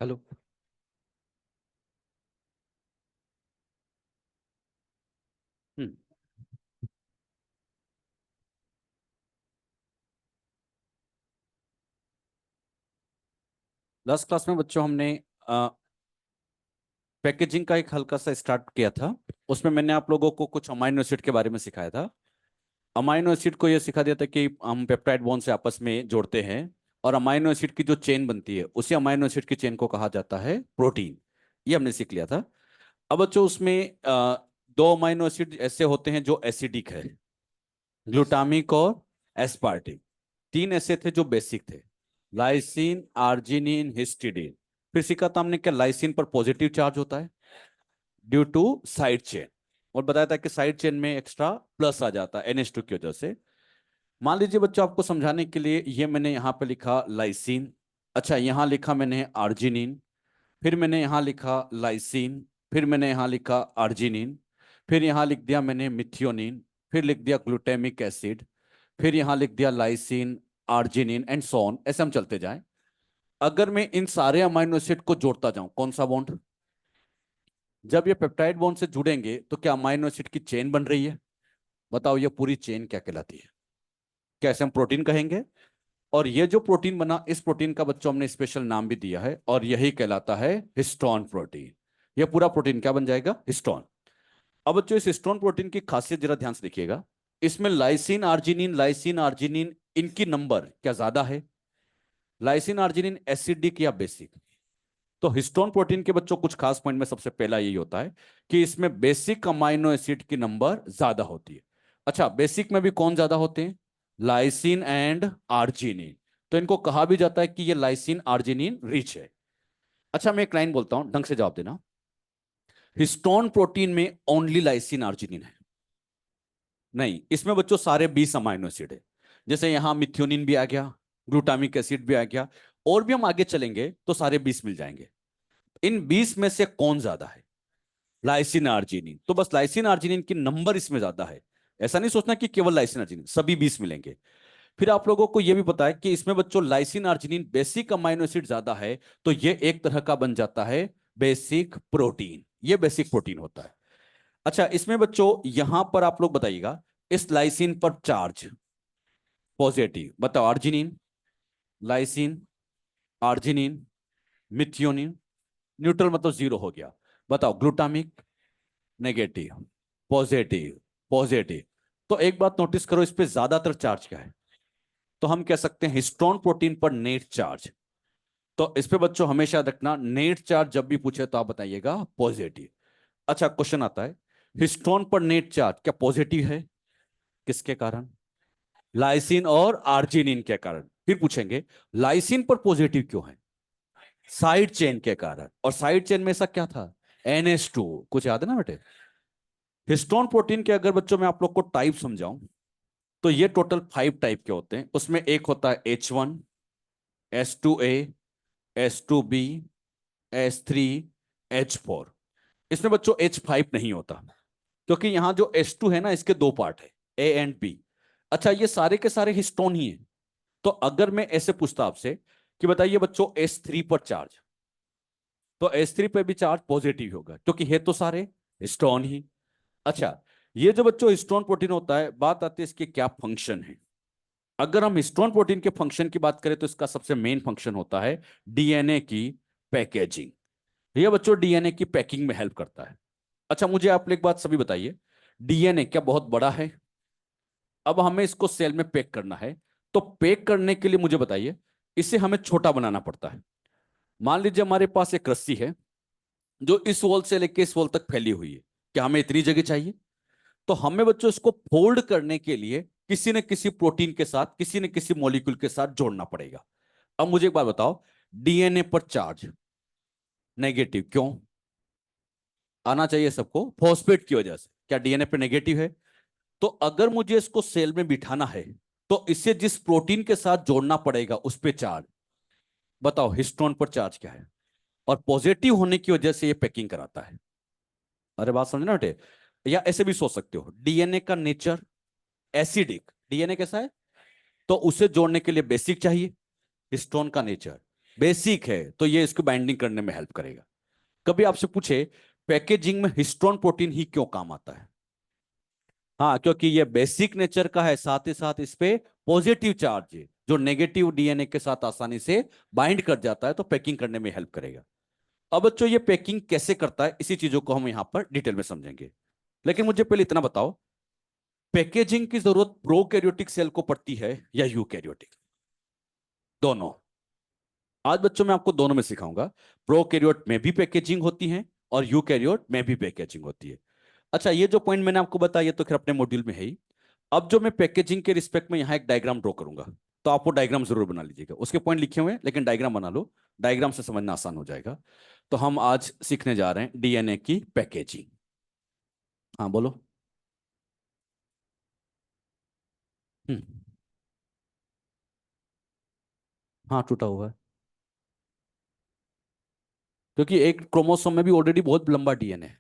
Hello. हम्म। Last class में बच्चों हमने पैकेजिंग का एक हल्का सा स्टार्ट किया था। उसमें मैंने आप लोगों को कुछ अमाइनो एसिड के बारे में सिखाया था। अमाइनो एसिड को यह सिखा दिया था कि हम पेप्टाइड बॉन्ड से आपस में जोड़ते हैं, और अमाइनो एसिड की जो चेन बनती है उसी अमाइनो एसिड की चेन को कहा जाता है प्रोटीन। ये हमने सीख लिया था। अब बच्चों उसमें दो अमाइनो एसिड ऐसे होते हैं जो एसिडिक है, ग्लूटामिक और एस्पार्टिक। तीन ऐसे थे जो बेसिक थे, लाइसिन, आर्जिनिन, हिस्टिडीन। फिर सीखा था हमने क्या लाइसिन पर पॉजिटिव चार्ज होता है ड्यू टू साइड चेन, और बताया था कि साइड चेन में एक्स्ट्रा प्लस आ जाता है NH2 की वजह से। मान लीजिए बच्चों, आपको समझाने के लिए ये मैंने यहाँ पे लिखा लाइसिन। अच्छा, यहाँ लिखा मैंने आर्जिनिन। फिर मैंने यहाँ लिखा लाइसिन। फिर मैंने यहाँ लिखा आर्जिनिन। फिर यहाँ लिख दिया मैंने मिथियोनिन। फिर लिख दिया ग्लूटामिक एसिड। फिर यहाँ लिख दिया lysine, arginine and so on. ऐसे हम चलते जाएं। अगर मैं इन सारे अमाइनो एसिड को जोड़ता जाऊं, कौन सा बॉन्ड? जब ये पेप्टाइड बॉन्ड से जुड़ेंगे तो क्या अमाइनो एसिड की चेन बन रही है? बताओ ये पूरी चेन क्या कहलाती है? कैसे हम प्रोटीन कहेंगे। और ये जो प्रोटीन बना, इस प्रोटीन का बच्चों हमने स्पेशल नाम भी दिया है, और यही कहलाता है हिस्टोन प्रोटीन। ये पूरा प्रोटीन क्या बन जाएगा? हिस्टोन। अब बच्चों इस हिस्टोन प्रोटीन की खासियत जरा ध्यान से देखिएगा। इसमें लाइसिन आर्जिनिन इनकी नंबर क्या ज्यादा है? लाइसिन आर्जिनिन एसिडिक या बेसिक? तो हिस्टोन प्रोटीन के बच्चों कुछ खास पॉइंट में सबसे पहला यही होता है कि इसमें बेसिक अमाइनो एसिड की नंबर ज्यादा होती है। अच्छा, बेसिक में भी कौन ज्यादा होते हैं? Lysine and arginine. तो इनको कहा भी जाता है कि ये लाइसिन आर्जिनिन रिच है। अच्छा, मैं एक लाइन बोलता हूं, ढंग से जवाब देना। हिस्टोन प्रोटीन में ओनली लाइसिन आर्जिनिन है? नहीं, इसमें बच्चों सारे 20 अमाइनो एसिड है। जैसे यहां मिथ्योनिन भी आ गया, ग्लूटामिक एसिड भी आ गया, और भी हम आगे चलेंगे तो सारे 20 मिल जाएंगे। इन 20 में से कौन ज्यादा है? Lysine arginine. तो बस लाइसिन आर्जिनिन की नंबर इसमें ज्यादा है। ऐसा नहीं सोचना कि केवल लाइसिन आर्जिनिन, सभी 20 मिलेंगे। फिर आप लोगों को यह भी पता है कि इसमें बच्चों lysine arginine basic amino acid ज्यादा है, तो यह एक तरह का बन जाता है बेसिक प्रोटीन। यह बेसिक प्रोटीन होता है। अच्छा, इसमें बच्चों यहां पर आप लोग बताइएगा, इस लाइसिन पर चार्ज पॉजिटिव। बताओ, arginine, lysine, arginine, methionine. Neutral मतलब जीरो हो गया। बताओ, ग्लूटामिक, नेगेटिव, पॉजिटिव, पॉजिटिव। तो एक बात नोटिस करो, इस पे ज्यादातर चार्ज क्या है? तो हम कह सकते हैं हिस्टोन प्रोटीन पर नेट चार्ज। तो इस पे बच्चों हमेशा याद रखना, नेट चार्ज जब भी पूछे तो आप बताइएगा पॉजिटिव। अच्छा, क्वेश्चन आता है, हिस्टोन पर नेट चार्ज क्या पॉजिटिव है? किसके कारण? लाइसिन और आर्जिनिन के कारण। फिर पूछेंगे, लाइसिन पर पॉजिटिव क्यों है? साइड चेन के कारण। और साइड चेन में ऐसा क्या था? NH2। कुछ याद है ना बेटे? हिस्टोन प्रोटीन के अगर बच्चों में आप लोग को टाइप समझाऊं, तो ये टोटल 5 टाइप के होते हैं। उसमें एक होता है H1, S2A, S2B, S3, H4। इसमें बच्चों H5 नहीं होता, क्योंकि यहां जो H2 है ना, इसके दो पार्ट है, A एंड B। अच्छा, ये सारे के सारे हिस्टोन ही है। तो अगर मैं ऐसे पूछता आपसे कि बताइए बच्चों, S3 पर चार्ज, तो S3 पे भी चार्ज पॉजिटिव होगा, क्योंकि है तो सारे हिस्टोन ही। अच्छा, ये जो बच्चों हिस्टोन प्रोटीन होता है, बात आती है इसके क्या फंक्शन है। अगर हम हिस्टोन प्रोटीन के फंक्शन की बात करें तो इसका सबसे मेन फंक्शन होता है DNA की पैकेजिंग। ये बच्चों DNA की पैकिंग में हेल्प करता है। अच्छा, मुझे आप एक बात सभी बताइए, DNA क्या बहुत बड़ा है? अब हमें इसको सेल में पैक करना है, तो पैक करने के लिए मुझे बताइए, इसे हमें छोटा बनाना पड़ता है। मान लीजिए हमारे पास एक रस्सी है जो इस वॉल से लेके इस वॉल तक फैली हुई है। क्या हमें इतनी जगह चाहिए? तो हमें बच्चों इसको फोल्ड करने के लिए किसी न किसी प्रोटीन के साथ, किसी न किसी मॉलिक्यूल के साथ जोड़ना पड़ेगा। अब मुझे एक बात बताओ, DNA पर चार्ज नेगेटिव क्यों आना चाहिए सबको? फॉस्फेट की वजह से। क्या DNA पे नेगेटिव है? तो अगर मुझे इसको सेल में बिठाना है, तो इसे जिस प्रोटीन के साथ जोड़ना पड़ेगा उस पे चार्ज। बताओ, हिस्टोन पर चार्ज क्या है? और पॉजिटिव होने की वजह से ये पैकिंग कराता है। अरे बात समझना बेटे। या ऐसे भी सोच सकते हो, DNA का नेचर एसिडिक। DNA कैसा है? तो उसे जोड़ने के लिए बेसिक चाहिए, हिस्टोन का नेचर। बेसिक है तो ये इसको बाइंडिंग करने में हेल्प करेगा। कभी आपसे पूछे पैकेजिंग में हिस्टोन प्रोटीन ही क्यों काम आता है? हाँ, क्योंकि ये बेसिक नेचर का है, साथ ही साथ इस पे पॉजिटिव चार्ज है जो नेगेटिव डीएनए के साथ आसानी से बाइंड कर जाता है, तो पैकिंग करने में हेल्प करेगा। अब बच्चों ये पैकिंग कैसे करता है, इसी चीजों को हम यहां पर डिटेल में समझेंगे। लेकिन मुझे पहले इतना बताओ, पैकेजिंग की जरूरत प्रोकैरियोटिक सेल को पड़ती है या यूकैरियोटिक? दोनों। आज बच्चों मैं आपको दोनों में सिखाऊंगा। प्रोकैरियोट में भी पैकेजिंग होती है और यूकैरियोट में भी पैकेजिंग होती है। अच्छा, ये जो पॉइंट मैंने आपको बताया, ये तो खैर अपने मॉड्यूल में है ही। अब जो मैं पैकेजिंग के रिस्पेक्ट में यहाँ एक डायग्राम ड्रॉ करूंगा, तो आप वो डायग्राम जरूर बना लीजिएगा। उसके पॉइंट लिखे हुए हैं लेकिन डायग्राम बना लो, डायग्राम से समझना आसान हो जाएगा। तो हम आज सीखने जा रहे हैं डीएनए की पैकेजिंग। हाँ बोलो। हम्म। हाँ, टूटा हुआ है, क्योंकि एक क्रोमोसोम में भी ऑलरेडी बहुत लंबा डीएनए है,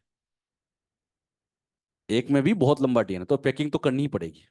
एक में भी बहुत लंबा डीएनए, तो पैकिंग तो करनी ही पड़ेगी।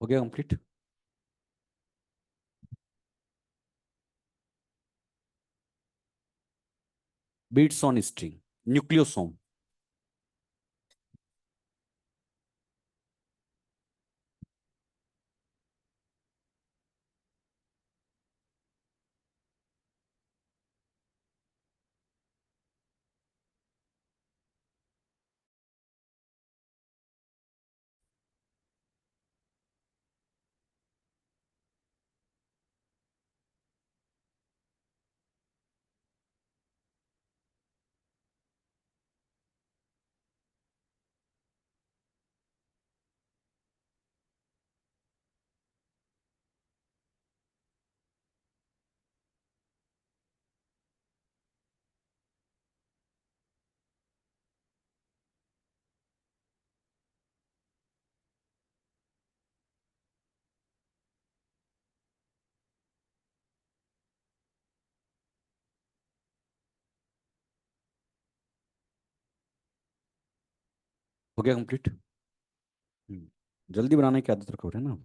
हो गया complete. Beats on string, nucleosome. हो गया कंप्लीट। जल्दी बनाने की आदत रखो है ना।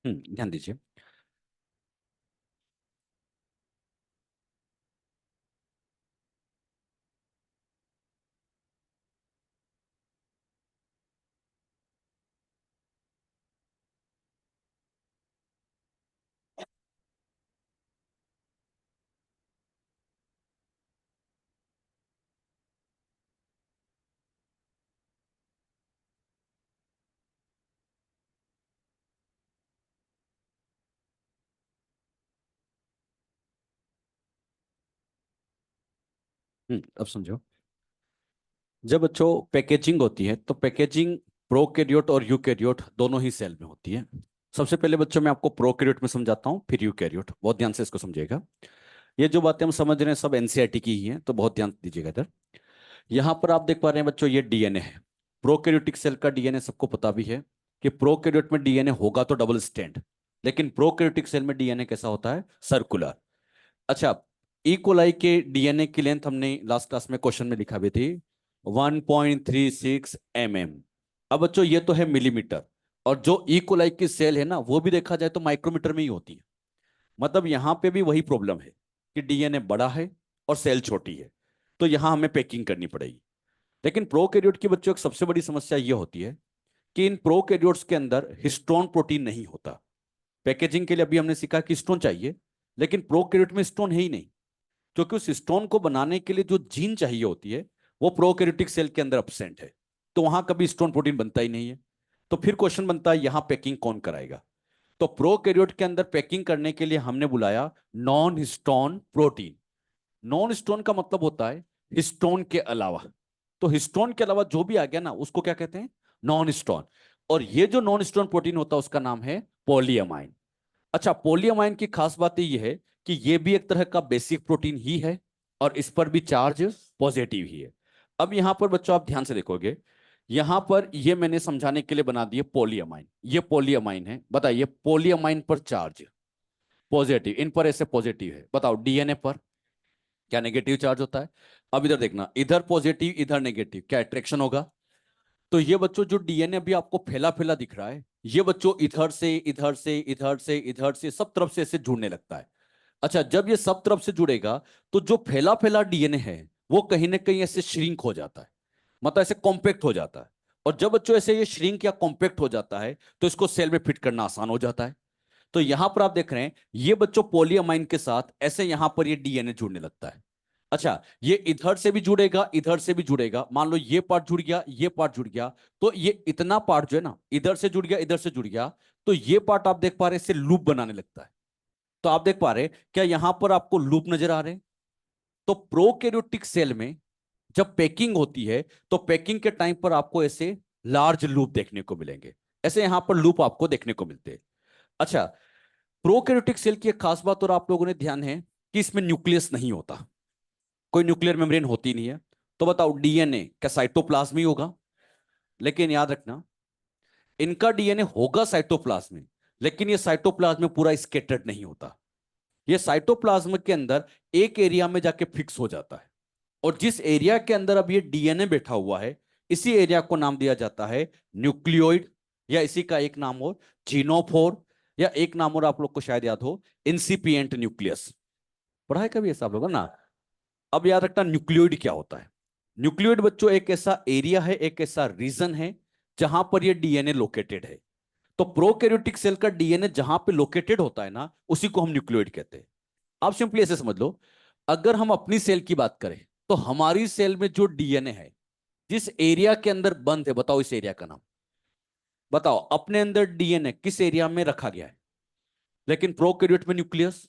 ध्यान दीजिए। अब समझो। जब बच्चों पैकेजिंग होती है तो पैकेजिंग प्रोकैरियोट और यूकैरियोट दोनों ही सेल में होती है। सबसे पहले बच्चों मैं आपको प्रोकैरियोट में समझाता हूँ, फिर यूकैरियोट। बहुत ध्यान से इसको समझिएगा। ये जो बातें हम समझ रहे हैं सब एनसीईआरटी की ही हैं, तो बहुत ध्यान दीजिएगा इधर। यहाँ पर आप देख पा रहे हैं बच्चों, ये डीएनए है। प्रोकैरियोटिक सेल का डीएनए सबको पता भी है कि प्रोकैरियोट में डीएनए होगा तो डबल स्टैंड, लेकिन प्रोकैरियोटिक सेल में डीएनए कैसा होता है? सर्कुलर। अच्छा, ई कोलाई के डीएनए की लेंथ हमने लास्ट क्लास में क्वेश्चन में लिखा भी थी, 1.36 mm। अब बच्चों ये तो है मिलीमीटर, और जो ई कोलाई की सेल है ना वो भी देखा जाए तो माइक्रोमीटर में ही होती है। मतलब यहां पे भी वही प्रॉब्लम है कि डीएनए बड़ा है और सेल छोटी है, तो यहां हमें पैकिंग करनी पड़ेगी। लेकिन प्रोकैरियोट की बच्चों की सबसे बड़ी समस्या यह होती है कि इन प्रोकैरियोट्स के अंदर हिस्टोन प्रोटीन नहीं होता। पैकेजिंग के लिए अभी हमने सीखा कि हिस्टोन चाहिए, लेकिन प्रोकैरियोट में हिस्टोन है ही नहीं, क्योंकि उस हिस्टोन को बनाने के लिए जो जीन चाहिए होती है वो प्रोकैरियोटिक सेल के अंदर एब्सेंट है। तो वहां कभी हिस्टोन प्रोटीन बनता ही नहीं है। तो फिर क्वेश्चन बनता है यहां पैकिंग कौन कराएगा? तो प्रोकैरियोट के अंदर पैकिंग करने के लिए हमने बुलाया non histone protein. Non histone का मतलब होता है हिस्टोन के अलावा। तो हिस्टोन के अलावा जो भी आ गया ना उसको क्या कहते हैं? Non histone. और ये जो नॉन हिस्टोन प्रोटीन होता है उसका नाम है पॉलीअमाइन। अच्छा, पॉलीअमाइन की खास बात ये है कि ये भी एक तरह का बेसिक प्रोटीन ही है, और इस पर भी चार्ज पॉजिटिव ही है। अब यहां पर बच्चों आप ध्यान से देखोगे, यहां पर ये मैंने समझाने के लिए बना दिए पॉलीअमाइन। ये पॉलीअमाइन है, बताइए पॉलीअमाइन पर चार्ज पॉजिटिव, इन पर ऐसे पॉजिटिव है। बताओ डीएनए पर क्या नेगेटिव चार्ज होता है? अब इधर देखना, इधर पॉजिटिव इधर नेगेटिव, क्या अट्रैक्शन होगा? तो ये बच्चों जो डीएनए अभी आपको फैला फैला दिख रहा है, ये बच्चों इधर से इधर से इधर से इधर से सब तरफ से ऐसे जुड़ने लगता है। अच्छा, जब ये सब तरफ से जुड़ेगा तो जो फैला फैला डीएनए है वो कहीं ना कहीं ऐसे श्रिंक हो जाता है, मतलब ऐसे कॉम्पैक्ट हो जाता है। और जब बच्चों ऐसे ये श्रिंक या कॉम्पैक्ट हो जाता है तो इसको सेल में फिट करना आसान हो जाता है। तो यहां पर आप देख रहे हैं ये बच्चों पॉलीअमाइन के साथ ऐसे यहां पर ये डीएनए जुड़ने लगता है। अच्छा, ये इधर से भी जुड़ेगा, इधर से भी जुड़ेगा। मान लो ये पार्ट जुड़ गया, ये पार्ट जुड़ गया, तो ये इतना पार्ट जो है ना, इधर से जुड़ गया, इधर से जुड़ गया, तो ये पार्ट आप देख पा रहे हैं, इससे लूप बनाने लगता है। तो आप देख पा रहे हैं क्या यहां पर आपको लूप नजर आ रहे हैं? तो प्रोकैरियोटिक सेल में जब पैकिंग होती है, तो पैकिंग के टाइम पर आपको ऐसे लार्ज लूप देखने को मिलेंगे। ऐसे यहां पर लूप आपको देखने को मिलते हैं। अच्छा, प्रोकैरियोटिक सेल की एक खास बात और आप लोगों ने ध्यान है कि इसमें न्यूक्लियस नहीं होता, कोई न्यूक्लियर मेम्ब्रेन होती नहीं है। तो बताओ डीएनए क्या साइटोप्लाज्म ही होगा? लेकिन याद रखना, इनका डीएनए होगा साइटोप्लाज्म में, लेकिन ये साइटोप्लाज्म में पूरा स्केटर्ड नहीं होता। ये साइटोप्लाज्म के अंदर एक एरिया में जाके फिक्स हो जाता है, और जिस एरिया के अंदर अब ये डीएनए बैठा हुआ है, इसी एरिया को नाम दिया जाता है न्यूक्लियोइड, या इसी का एक नाम और जीनोफोर, या एक नाम और आप लोग को शायद याद हो, इंसिपिएंट न्यूक्लियस। पढ़ा है कभी ऐसा आप लोगों ना? अब याद रखना न्यूक्लियोइड क्या होता है। न्यूक्लियोइड बच्चों एक ऐसा एरिया है, एक ऐसा रीजन है जहां पर ये डीएनए लोकेटेड है। तो प्रोकैरियोटिक सेल का डीएनए जहां पे लोकेटेड होता है ना, उसी को हम न्यूक्लियोइड कहते हैं। आप सिंपली ऐसे समझ लो, अगर हम अपनी सेल की बात करें, तो हमारी सेल में जो डीएनए है, जिस एरिया के अंदर बंद है, बताओ इस एरिया का नाम। बताओ अपने अंदर डीएनए किस एरिया में रखा गया है? लेकिन प्रोकैरियोट में न्यूक्लियस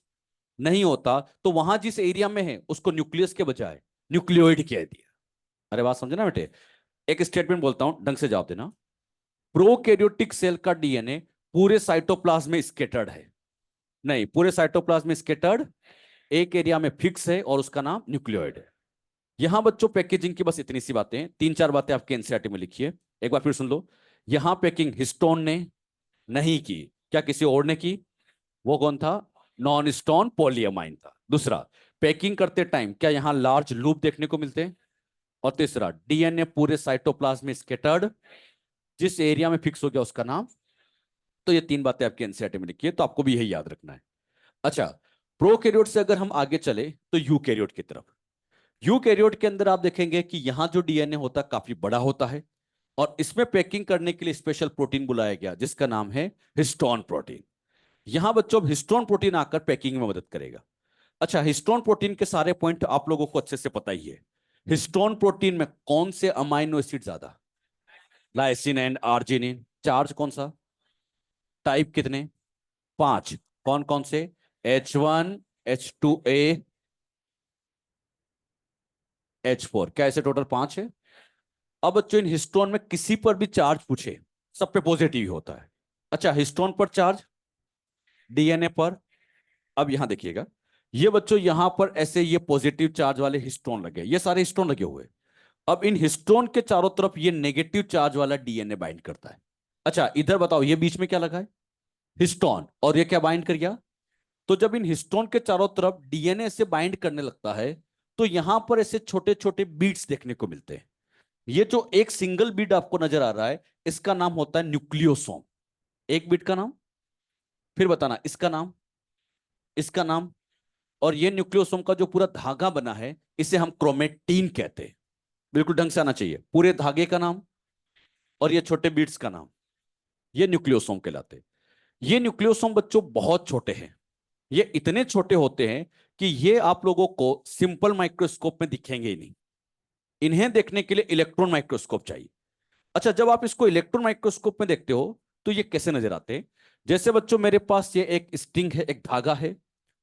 नहीं होता, तो वहां जिस एरिया में है उसको न्यूक्लियस के बजाय न्यूक्लियोइड कह दिया। अरे बात समझे ना बेटे? एक स्टेटमेंट बोलता हूं, ढंग से जवाब देना। प्रोकैरियोटिक सेल का डीएनए पूरे साइटोप्लाज्म में स्केटर्ड है? नहीं, पूरे साइटोप्लाज्म में स्केटर्ड एक एरिया में फिक्स है, और उसका नाम न्यूक्लियोइड है। यहां बच्चों पैकेजिंग की बस इतनी सी बातें हैं, तीन चार बातें आपके एनसीईआरटी में लिखिए। एक बार फिर सुन लो। यहां पैकिंग हिस्टोन ने नहीं की, क्या किसी और ने की? वो कौन था? नॉन स्टोन पॉलीअमाइन था। दूसरा, पैकिंग करते टाइम क्या यहां लार्ज लूप देखने को मिलते हैं? और तीसरा, डीएनए पूरे साइटोप्लाज्म में स्केटर्ड, जिस एरिया में फिक्स हो गया उसका नाम। तो ये तीन बातें आपके एनसीईआरटी में लिखी है, तो आपको भी यही याद रखना है। अच्छा, प्रोकैरियोट से अगर हम आगे चले तो यूकैरियोट की तरफ। यूकैरियोट के अंदर आप देखेंगे कि यहां जो डीएनए होता है काफी बड़ा होता है, और इसमें पैकिंग करने के लिए स्पेशल प्रोटीन बुलाया गया जिसका नाम है हिस्टोन प्रोटीन। यहां बच्चों हिस्टोन प्रोटीन आकर पैकिंग में मदद करेगा। अच्छा, हिस्टोन प्रोटीन के सारे पॉइंट आप लोगों को अच्छे से पता ही है। हिस्टोन प्रोटीन में कौन से अमाइनो एसिड ज्यादा? Lysine and arginine. चार्ज कौन सा? टाइप कितने? पांच। कौन कौन से? H1, H2A, H4। क्या ऐसे टोटल पांच है? अब बच्चों इन हिस्टोन में किसी पर भी चार्ज पूछे, सब पे पॉजिटिव ही होता है। अच्छा, हिस्टोन पर चार्ज, डीएनए पर। अब यहां देखिएगा, ये बच्चों यहां पर ऐसे ये पॉजिटिव चार्ज वाले हिस्टोन लगे, ये सारे हिस्टोन लगे हुए। अब इन हिस्टोन के चारों तरफ ये नेगेटिव चार्ज वाला डीएनए बाइंड करता है। अच्छा, इधर बताओ ये बीच में क्या लगा है? हिस्टोन। और ये क्या बाइंड कर गया? तो जब इन हिस्टोन के चारों तरफ डीएनए से बाइंड करने लगता है, तो यहां पर ऐसे छोटे छोटे बीट्स देखने को मिलते हैं। ये जो एक सिंगल बीट आपको नजर आ रहा है, इसका नाम होता है न्यूक्लियोसोम। एक बीट का नाम, फिर बताना इसका नाम, इसका नाम। और ये न्यूक्लियोसोम का जो पूरा धागा बना है, इसे हम क्रोमेटीन कहते हैं। बिल्कुल ढंग से आना चाहिए, पूरे धागे का नाम और ये छोटे बीट्स का नाम, ये न्यूक्लियोसोम कहलाते हैं। ये न्यूक्लियोसोम बच्चों बहुत छोटे हैं। ये इतने छोटे होते हैं कि ये आप लोगों को सिंपल माइक्रोस्कोप में दिखेंगे ही नहीं। इन्हें देखने के लिए इलेक्ट्रॉन माइक्रोस्कोप चाहिए। अच्छा, जब आप इसको इलेक्ट्रॉन माइक्रोस्कोप में देखते हो, तो ये कैसे नजर आते हैं? जैसे बच्चों मेरे पास ये एक स्ट्रिंग है, एक धागा है,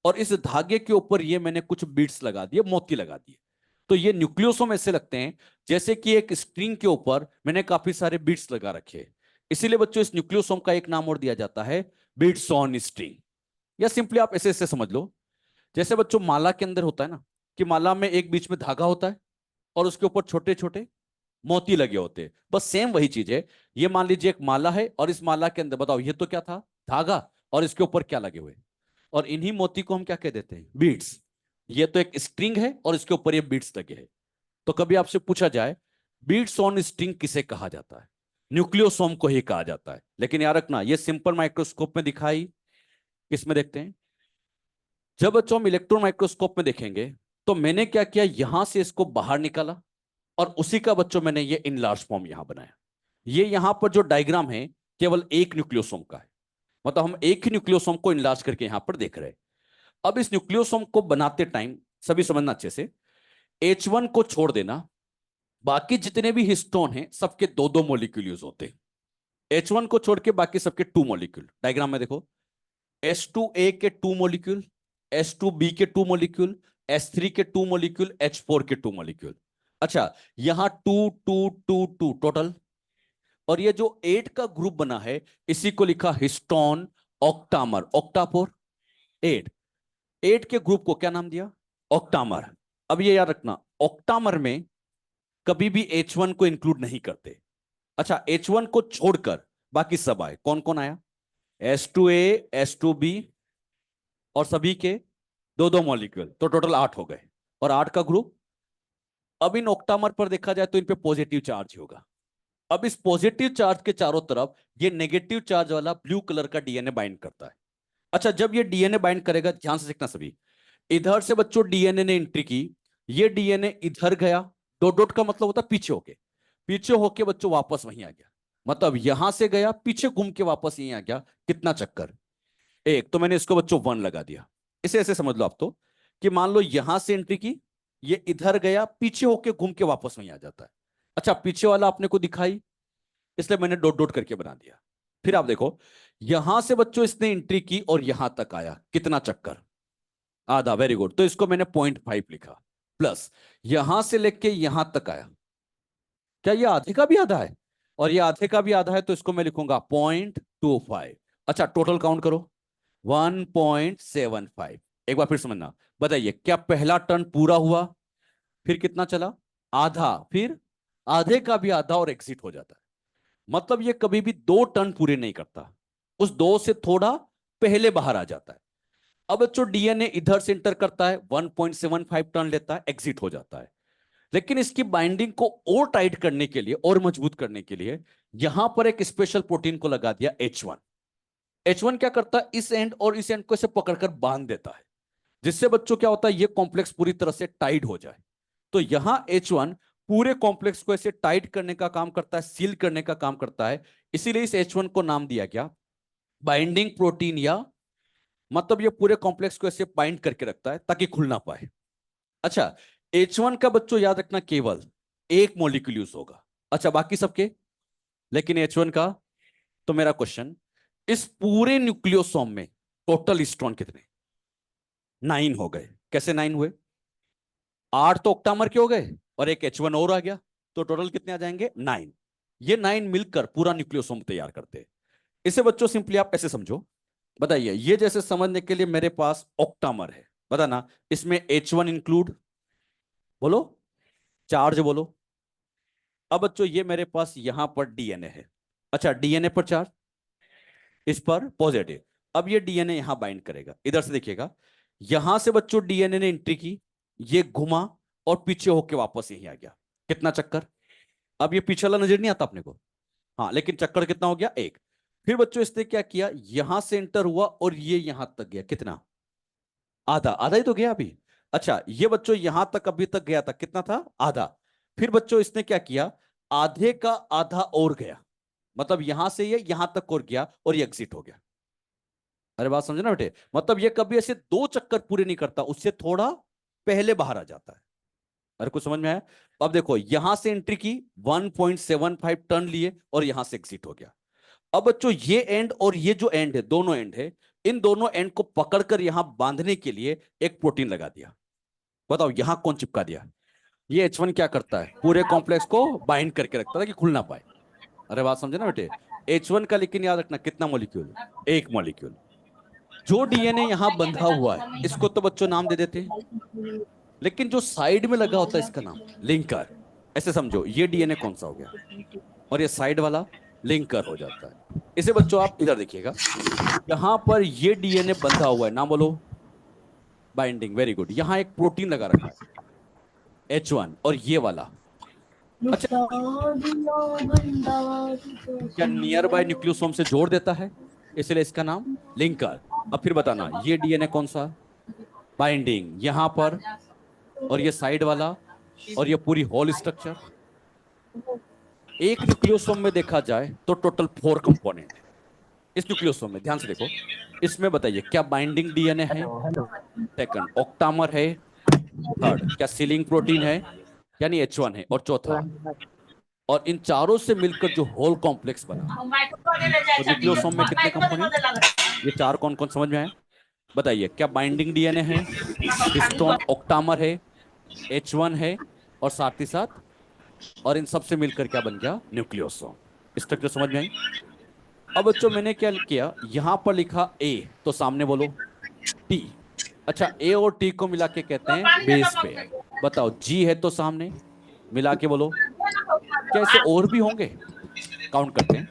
और इस धागे के ऊपर ये मैंने कुछ बीड्स लगा दिए, मोती लगा दिए। तो ये न्यूक्लियोसोम ऐसे लगते हैं जैसे कि एक स्ट्रिंग के ऊपर मैंने काफी सारे बीड्स लगा रखे हैं। इसीलिए बच्चों इस न्यूक्लियोसोम का एक नाम और दिया जाता है, बीड्स ऑन स्ट्रिंग। या सिंपली आप ऐसे ऐसे समझ लो, जैसे बच्चों माला के अंदर होता है ना, कि माला में एक बीच में धागा होता है और उसके ऊपर छोटे छोटे मोती लगे होते हैं, बस सेम वही चीज है। ये मान लीजिए एक माला है, और इस माला के अंदर बताओ ये तो क्या था? धागा। और इसके ऊपर क्या लगे हुए? और इन्हीं मोती को हम क्या कह देते हैं? बीड्स। ये तो एक स्ट्रिंग है और इसके ऊपर ये बीड्स लगे हैं। तो कभी आपसे पूछा जाए बीड्स ऑन स्ट्रिंग किसे कहा जाता है? न्यूक्लियोसोम को ही कहा जाता है। लेकिन याद रखना, ये सिंपल माइक्रोस्कोप में दिखाई किस में देखते हैं? जब बच्चों हम इलेक्ट्रॉन माइक्रोस्कोप में देखेंगे, तो मैंने क्या किया, यहां से इसको बाहर निकाला, और उसी का बच्चों मैंने ये इनलार्ज फॉर्म यहां बनाया। ये यहां पर जो डायग्राम है, केवल एक न्यूक्लियोसोम का है। मतलब हम एक ही न्यूक्लियोसोम को इनलार्ज करके यहां पर देख रहे हैं। अब इस न्यूक्लियोसोम को बनाते टाइम, सभी समझना अच्छे से, H1 को छोड़ देना, बाकी जितने भी हिस्टोन हैं सबके दो दो मॉलिक्यूल यूज होते हैं। H1 को छोड़ के बाकी सबके 2 मॉलिक्यूल। डायग्राम में देखो, H2A के 2 मॉलिक्यूल, H2B के 2 मॉलिक्यूल, H3 के 2 मॉलिक्यूल, H4 के 2 मॉलिक्यूल। अच्छा, यहां 2 2 2 2 टोटल। और ये जो 8 का ग्रुप बना है इसी को लिखा हिस्टोन ऑक्टामर। ऑक्टापोर 8, 8 के ग्रुप को क्या नाम दिया? ऑक्टामर। अब ये याद रखना, ऑक्टामर में कभी भी H1 को इंक्लूड नहीं करते। अच्छा, H1 को छोड़कर बाकी सब आए। कौन कौन आया? H2A, H2B और सभी के दो दो मॉलिक्यूल, तो टोटल 8 हो गए। और 8 का ग्रुप। अब इन ऑक्टामर पर देखा जाए तो इन पे पॉजिटिव चार्ज होगा। अब इस पॉजिटिव चार्ज के चारों तरफ ये नेगेटिव चार्ज वाला ब्लू कलर का डीएनए बाइंड करता है। अच्छा, जब ये डीएनए बाइंड करेगा, ध्यान से देखना सभी, इधर से बच्चों डीएनए ने एंट्री की, ये डीएनए इधर गया, डॉट डॉट का मतलब होता है पीछे होके, पीछे होके बच्चों वापस वहीं आ गया। मतलब यहां से गया, पीछे घूम के वापस यहीं आ गया। कितना चक्कर? एक। तो मैंने इसको बच्चों 1 लगा दिया। इसे ऐसे समझ लो आप तो, कि मान लो यहां से एंट्री की, ये इधर गया, पीछे होके घूम के वापस वहीं आ जाता है। अच्छा, पीछे वाला आपने को दिखाई, इसलिए मैंने डॉट डॉट करके बना दिया। फिर आप देखो, यहां से बच्चों इसने एंट्री की और यहां तक आया, कितना चक्कर? आधा। Very good. तो इसको मैंने 0.5 लिखा। प्लस यहां से लेके यहां तक आया, क्या ये आधे का भी आधा है? और ये आधे का भी आधा है, तो इसको मैं लिखूंगा 0.25। अच्छा, टोटल काउंट करो, 1.75। एक बार फिर समझना, बताइए क्या पहला टर्न पूरा हुआ? फिर कितना चला? आधा। फिर आधे का भी आधा और एग्जिट हो जाता है। मतलब ये कभी भी 2 टर्न पूरे नहीं करता, उस 2 से थोड़ा पहले बाहर आ जाता है। अब जो डीएनए इधर से इंटर करता है 1.75 टर्न लेता है, एग्जिट हो जाता है। लेकिन इसकी बाइंडिंग को और टाइट करने के लिए और मजबूत करने के लिए यहां पर एक स्पेशल प्रोटीन को लगा दिया H1। H1 क्या करता है? इस एंड और इस एंड को ऐसे पकड़कर बांध देता है, जिससे बच्चों क्या होता है, ये कॉम्प्लेक्स पूरी तरह से टाइट हो जाए। तो यहां H1 पूरे कॉम्प्लेक्स को ऐसे टाइट करने का काम करता है, सील करने का काम करता है। इसीलिए इस H1 को नाम दिया गया बाइंडिंग प्रोटीन, या मतलब ये पूरे कॉम्प्लेक्स को ऐसे बाइंड करके रखता है ताकि खुल ना पाए। अच्छा, H1 का बच्चों याद रखना केवल एक मॉलिक्यूल यूज होगा। अच्छा, बाकी सबके? लेकिन H1 का। तो मेरा क्वेश्चन, इस पूरे न्यूक्लियोसोम में टोटल हिस्टोन कितने? 9 हो गए। कैसे 9 हुए? 8 तो ऑक्टामर के हो गए और एक H1 और आ गया, तो टोटल कितने आ जाएंगे? 9। ये 9 मिलकर पूरा न्यूक्लियोसोम तैयार करते हैं। इसे बच्चों सिंपली आप ऐसे समझो। बताइए, ये जैसे समझने के लिए मेरे पास ऑक्टामर है, बताना इसमें H1 इंक्लूड, बोलो चार्ज बोलो। अब बच्चों ये मेरे पास यहां पर डीएनए है। अच्छा, डीएनए पर चार्ज, इस पर पॉजिटिव। अब ये डीएनए यहां बाइंड करेगा, इधर से देखिएगा, यहां से बच्चों डीएनए ने एंट्री की, ये घुमा और पीछे होके वापस यहीं आ गया। कितना चक्कर? अब ये पीछे वाला नजर नहीं आता अपने को, हाँ, लेकिन चक्कर कितना हो गया? एक। फिर बच्चों इसने क्या किया, यहां से एंटर हुआ और ये यहां तक गया, कितना? आधा। आधा ही तो गया अभी। अच्छा, ये बच्चों यहां तक अभी तक गया था, कितना था? आधा। फिर बच्चों इसने क्या किया, आधे का आधा और गया, मतलब यहां से ये यहां तक और गया और ये एग्जिट हो गया। अरे बात समझे ना बेटे? मतलब ये कभी ऐसे 2 चक्कर पूरे नहीं करता, उससे थोड़ा पहले बाहर आ जाता है। अरे कुछ समझ में आया? अब देखो, यहां से एंट्री की, 1.75 टर्न लिए और यहां से एग्जिट हो गया। अब बच्चों ये एंड और ये जो एंड है, दोनों एंड है, इन दोनों एंड को पकड़कर यहां बांधने के लिए एक प्रोटीन लगा दिया। बताओ यहां कौन चिपका दिया? ये H1 क्या करता है, पूरे कॉम्प्लेक्स को बाइंड करके रखता है कि खुल ना पाए। अरे बात समझे ना बेटे? H1 का लेकिन याद रखना कितना मॉलिक्यूल? एक मॉलिक्यूल। जो डीएनए यहां बंधा हुआ है इसको तो बच्चों नाम दे देते हैं, लेकिन जो साइड में लगा होता है इसका नाम लिंकर। ऐसे समझो, ये डीएनए कौन सा हो गया और ये साइड वाला लिंकर हो जाता है। इसे बच्चों आप इधर देखिएगा, यहां पर ये डीएनए बंधा हुआ है, नाम बोलो, बाइंडिंग। Very good. यहां एक प्रोटीन लगा रखा है H1 और ये वाला। अच्छा, क्या नियर बाय न्यूक्लियोसोम से जोड़ देता है, इसलिए इसका नाम लिंकर। अब फिर बताना, ये डीएनए कौन सा? बाइंडिंग यहां पर, और ये साइड वाला, और ये पूरी होल स्ट्रक्चर। एक न्यूक्लियोसोम में देखा जाए तो टोटल 4 कंपोनेंट है इस न्यूक्लियोसोम में। ध्यान से देखो, इसमें बताइए क्या बाइंडिंग डीएनए है? Hello hello. सेकंड ऑक्टामर है, थर्ड क्या सीलिंग प्रोटीन है, यानी H1 है, और चौथा, और इन चारों से मिलकर जो होल कॉम्प्लेक्स बना, तो न्यूक्लियोसोम में कितने कंपोनेंट, ये चार कौन कौन समझ में आए बताइए। क्या बाइंडिंग डीएनए है, हिस्टोन ऑक्टामर है, H1 है, और साथ ही साथ, और इन सब से मिलकर क्या बन गया, न्यूक्लियोसोम। स्ट्रक्चर समझ में आई। अब बच्चों मैंने क्या किया, यहां पर लिखा ए, तो सामने बोलो टी। अच्छा, ए और टी को मिला के कहते हैं बेस पेयर। बताओ, जी है तो सामने मिला के बोलो, क्या ऐसे और भी होंगे, काउंट करते हैं।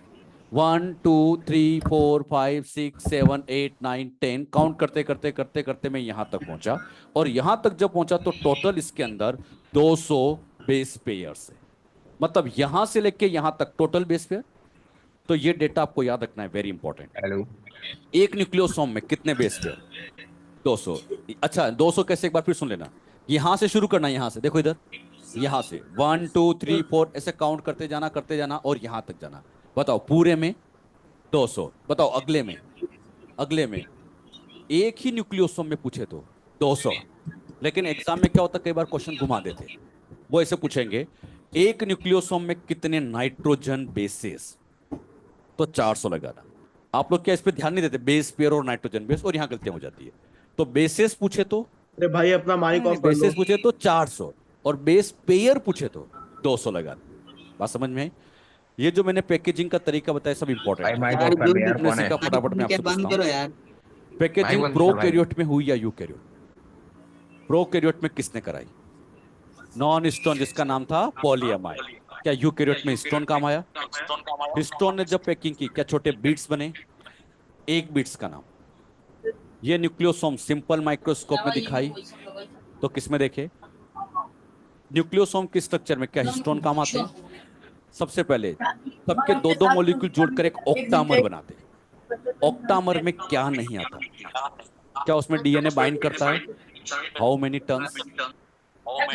1 2 3 4 5 6 7 8 9 10, काउंट करते करते करते करते मैं यहां तक पहुंचा, और यहां तक जब पहुंचा तो टोटल इसके अंदर 200 बेस पेयर्स है। मतलब यहां से लेके यहां तक टोटल बेस पेयर। तो ये डेटा आपको याद रखना है, वेरी इंपॉर्टेंट। हेलो। एक न्यूक्लियोसोम में कितने बेस पेयर, 200। अच्छा 200 कैसे, एक बार फिर सुन लेना। यहां से शुरू करना, यहां से देखो इधर, यहां से 1 2 3 4 ऐसे काउंट करते जाना और यहां तक जाना। बताओ पूरे में 200। बताओ अगले में, अगले में एक ही न्यूक्लियोसोम में पूछे तो 200। लेकिन एग्जाम में क्या होता है, कई बार क्वेश्चन घुमा देते, वो ऐसे पूछेंगे एक न्यूक्लियोसोम में कितने नाइट्रोजन बेसेस, तो 400 लगाना। आप लोग क्या इस पे ध्यान नहीं देते, बेस पेयर और नाइट्रोजन बेस, और यहां गलतियां हो जाती है। तो बेसेस पूछे तो, अरे भाई अपना माइक नहीं ऑफ नहीं, कर लो। बेसिस पूछे तो 400, और बेस पेयर पूछे तो 200 लगाना। बात समझ में आई। ये जो मैंने पैकेजिंग का तरीका बताया सब भाई इंपॉर्टेंट है। माइक यार ऑफ कर ले यार, इनमें कौन से है? क्या फटाफट मैं के आपसे पूछता बंद हूँ, करो यार। माइक पैकेजिंग बंद कर भाई। प्रोकैरियोट में हुई या यूकैरियोट, प्रोकैरियोट में किसने कराई, नॉन हिस्टोन जिसका नाम था पॉलीएमाइड। क्या यूकैरियोट में हिस्टोन काम आया, हिस्टोन ने जब पैकिंग की क्या छोटे बीट्स बने, एक बीट्स का नाम। ये न्यूक्लियोसोम सिंपल माइक्रोस्कोप में दिखाई तो किसमें देखे, न्यूक्लियोसोम के स्ट्रक्चर में क्या हिस्टोन काम आते हैं। सबसे पहले सबके दो दो मॉलिक्यूल जोड़कर एक ऑक्टामर बनाते हैं। ऑक्टामर में क्या नहीं आता, क्या उसमें डीएनए बाइंड करता है, हाउ मेनी टर्न्स,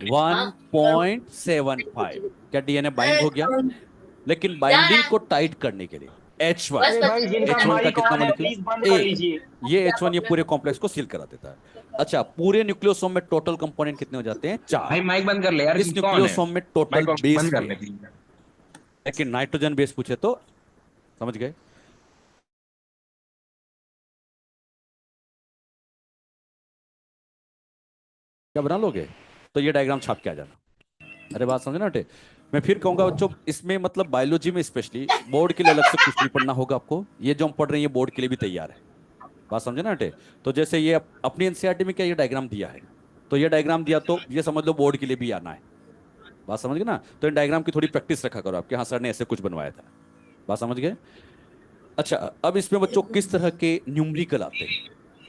1.75। क्या डीएनए बाइंड हो गया, लेकिन बाइंडिंग को टाइट करने के लिए H1, अरे भाई जिनका H1 का माइक कितना ऑन है मॉलिक्यूल, प्लीज बंद कर एक, लीजिए। ये H1 ये पूरे कॉम्प्लेक्स को सील करा देता है। अच्छा, पूरे न्यूक्लियोसोम में टोटल कंपोनेंट कितने हो जाते हैं, चार। भाई माइक बंद कर ले यार, इस कौन है? न्यूक्लियोसोम में टोटल माइक ऑफ बेस बंद कर ले पेयर, प्लीज। लेकिन नाइट्रोजन बेस पूछे तो, समझ गए। क्या बना लोगे, तो ये डायग्राम छाप के आ जाना। अरे बात समझे ना बेटे। मैं फिर कहूंगा बच्चों, इसमें मतलब बायोलॉजी में स्पेशली बोर्ड के लिए अलग से कुछ नहीं पढ़ना होगा आपको, ये जो हम पढ़ रहे हैं ये बोर्ड के लिए भी तैयार है। बात समझे ना बेटे। तो जैसे ये अपनी एनसीईआरटी में क्या ये डायग्राम दिया है, तो ये डायग्राम दिया तो ये समझ लो बोर्ड के लिए भी आना है। बात समझ गए ना। तो इन डायग्राम की थोड़ी प्रैक्टिस रखा करो आपके, हाँ सर ने ऐसे कुछ बनवाया था। बात समझ गए। अच्छा, अब इसमें बच्चों किस तरह के न्यूमरिकल आते हैं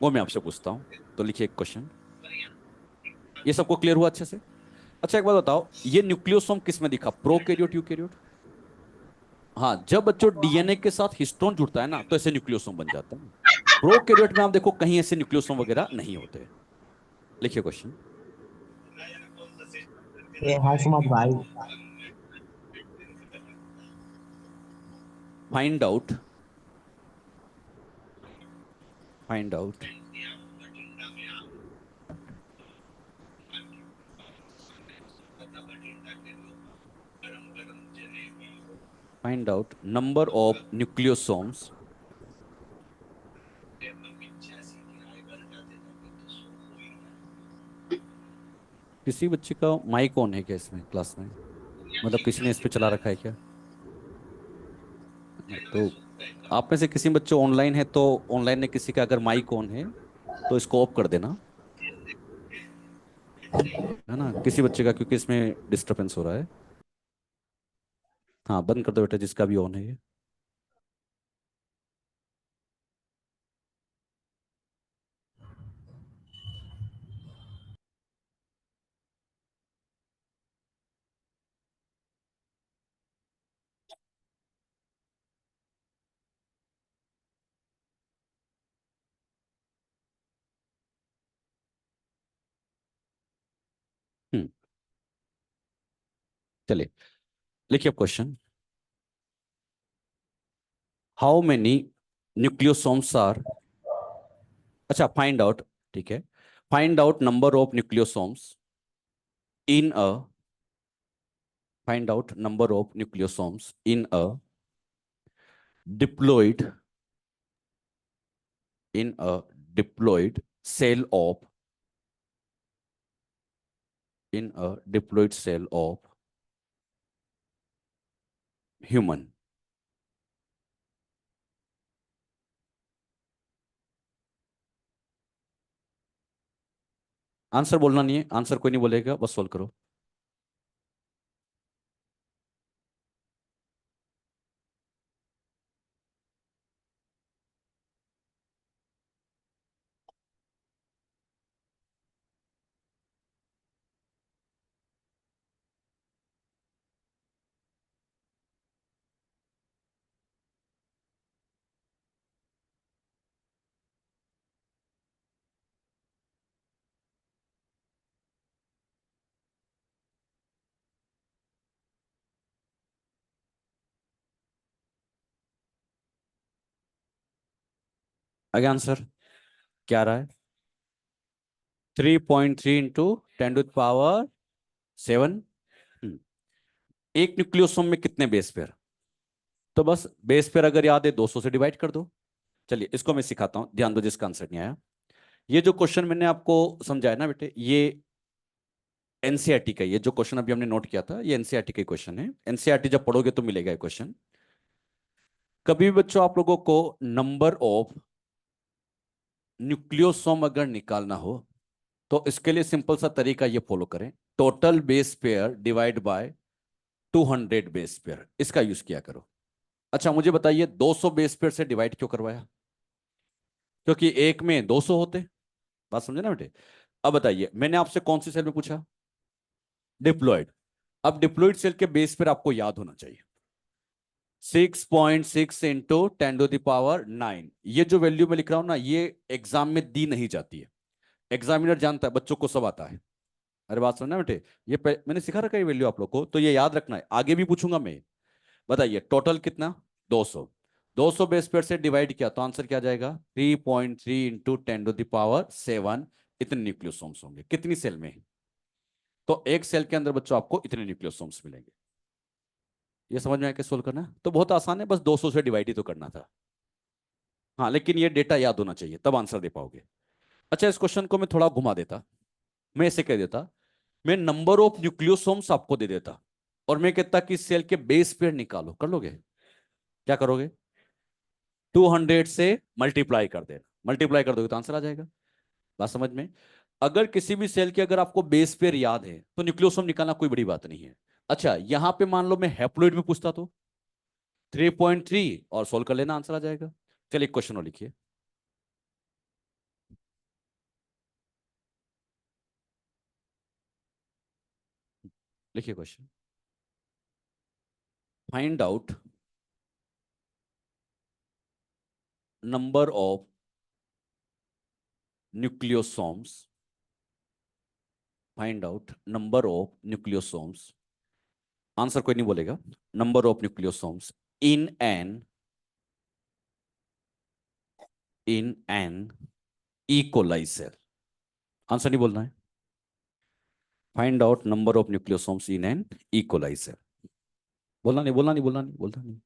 वो मैं आपसे पूछता हूँ। तो लिखिए एक क्वेश्चन, ये सबको क्लियर हुआ अच्छे से। अच्छा एक बात बताओ, ये न्यूक्लियोसोम किस में दिखा, प्रोकैरियोट यूकैरियोट। हाँ, जब बच्चों डीएनए के साथ हिस्टोन जुड़ता है ना तो ऐसे न्यूक्लियोसोम बन जाता है। प्रोकैरियोट में आप देखो कहीं ऐसे न्यूक्लियोसोम वगैरह नहीं होते। लिखिए क्वेश्चन, ये हंस मत भाई। Find out, find out find out number of nucleosomes, किसी बच्चे का माइक ऑन है क्या इसमें क्लास में, मतलब किसी ने इस पे चला रखा है क्या। तो आप में से किसी बच्चे ऑनलाइन है तो ऑनलाइन में किसी का अगर माइक ऑन है तो इसको ऑफ कर देना, है ना, किसी बच्चे का, क्योंकि इसमें डिस्टरबेंस हो रहा है। हाँ बंद कर दो बेटा जिसका भी ऑन है ये। हम्म, चलिए लिखिए question, how many nucleosomes are, अच्छा फाइंड आउट, ठीक है, find out number of nucleosomes in a find out number of nucleosomes in a diploid in a diploid cell of in a diploid cell of human. Answer बोलना नहीं है, answer कोई नहीं बोलेगा, बस सोल्व करो। आगे आंसर क्या रहा है? 3.3 इंटू 10 टू द पावर 7। एक न्यूक्लियोसोम में कितने बेस पेयर? तो बस बेस पेयर अगर याद है 200 से डिवाइड कर दो। चलिए इसको मैं सिखाता हूं, ध्यान दो जिसका आंसर नहीं आया। ये जो क्वेश्चन मैंने आपको समझाया ना बेटे, ये एनसीईआरटी का, ये जो क्वेश्चन अभी हमने नोट किया था ये एनसीईआरटी का क्वेश्चन है। एनसीईआरटी जब पढ़ोगे तो मिलेगा ये क्वेश्चन। कभी भी बच्चों आप लोगों को नंबर ऑफ न्यूक्लियोसोम अगर निकालना हो तो इसके लिए सिंपल सा तरीका ये फॉलो करें, total base pair divide by 200 base pair, इसका यूज किया करो। अच्छा मुझे बताइए 200 बेस पेयर से डिवाइड क्यों करवाया? क्योंकि एक में 200 होते। बात समझे ना बेटे? अब बताइए मैंने आपसे कौन सी सेल में पूछा? डिप्लॉयड। अब डिप्लॉयड सेल के बेस पेयर आपको याद होना चाहिए, 6.6 इंटू 10 टू द पावर 9। ये जो वैल्यू मैं लिख रहा हूं ना, ये एग्जाम में दी नहीं जाती है। एग्जामिनर जानता है, बच्चों को सब आता है। अरे बात सुनना बेटे, मैंने सिखा रखा है वैल्यू आप लोग को, तो ये याद रखना है, आगे भी पूछूंगा मैं। बताइए टोटल कितना? 200। 200 बेस पेयर से डिवाइड किया तो आंसर क्या आ जाएगा? 3.3 इंटू 10 टू द पावर 7। इतने न्यूक्लियोसोम्स होंगे कितनी सेल में? तो एक सेल के अंदर बच्चों आपको इतने न्यूक्लियोसोम्स मिलेंगे। ये समझ में आया कैसे सोल्व करना है? तो बहुत आसान है, बस 200 से डिवाइड ही तो करना था। हाँ लेकिन ये डेटा याद होना चाहिए तब आंसर दे पाओगे। अच्छा इस क्वेश्चन को मैं थोड़ा घुमा देता, मैं ऐसे कह देता, मैं नंबर ऑफ न्यूक्लियोसोम्स आपको दे देता और मैं कहता कि सेल के बेस पेयर निकालो, कर लोगे? क्या करोगे? 200 से मल्टीप्लाई कर देना, मल्टीप्लाई कर दोगे तो आंसर आ जाएगा। बात समझ में? अगर किसी भी सेल के अगर आपको बेस पेयर याद है तो न्यूक्लियोसोम निकालना कोई बड़ी बात नहीं है। अच्छा यहां पे मान लो मैं हैप्लोइड में पूछता तो 3.3 और सोल्व कर लेना, आंसर आ जाएगा। चलिए क्वेश्चन और लिखिए। लिखिए question. Find out number of nucleosomes, find out number of nucleosomes, answer कोई नहीं बोलेगा, number of nucleosomes in an E coli cell. Answer नहीं बोलना है, find out number of nucleosomes in an E coli cell. बोलना नहीं, बोलना नहीं, बोलना नहीं, बोलना नहीं।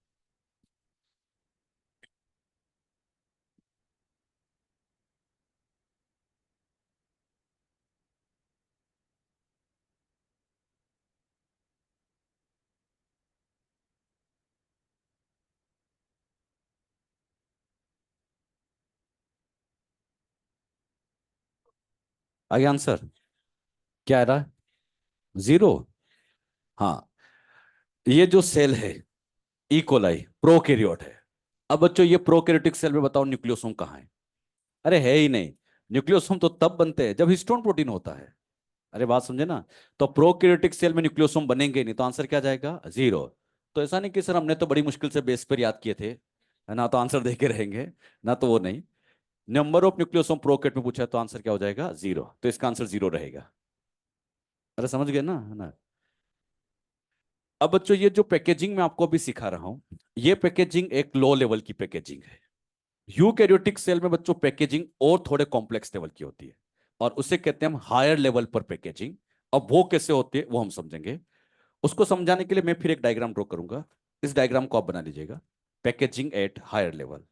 आगे आंसर क्या आ रहा है? 0। हाँ ये जो सेल है इकोलाई प्रोकैरियोट है। अब बच्चों ये प्रोकैरियोटिक सेल में बताओ न्यूक्लियोसोम कहाँ है? अरे है ही नहीं। न्यूक्लियोसोम तो तब बनते हैं जब हिस्टोन प्रोटीन होता है। अरे बात समझे ना? तो प्रोकैरियोटिक सेल में न्यूक्लियोसोम बनेंगे नहीं, तो आंसर क्या जाएगा? 0। तो ऐसा नहीं कि सर हमने तो बड़ी मुश्किल से बेस पर याद किए थे, है ना, तो आंसर देके रहेंगे ना, तो वो नहीं। नंबर ऑफ न्यूक्लियोसोम प्रोकैरियोट में पूछा है तो आंसर क्या हो जाएगा? 0। तो इसका आंसर 0 रहेगा। अरे समझ गए ना, है ना? अब बच्चों ये जो पैकेजिंग मैं आपको अभी सिखा रहा हूं, ये पैकेजिंग एक लो लेवल की पैकेजिंग है। यूकैरियोटिक सेल में बच्चों पैकेजिंग और थोड़े कॉम्प्लेक्स लेवल की होती है और उसे कहते हैं हम हायर लेवल पर पैकेजिंग। अब वो कैसे होती है वो हम समझेंगे। उसको समझाने के लिए मैं फिर एक डायग्राम ड्रॉ करूंगा। इस डायग्राम को आप बना लीजिएगा। Packaging at higher level.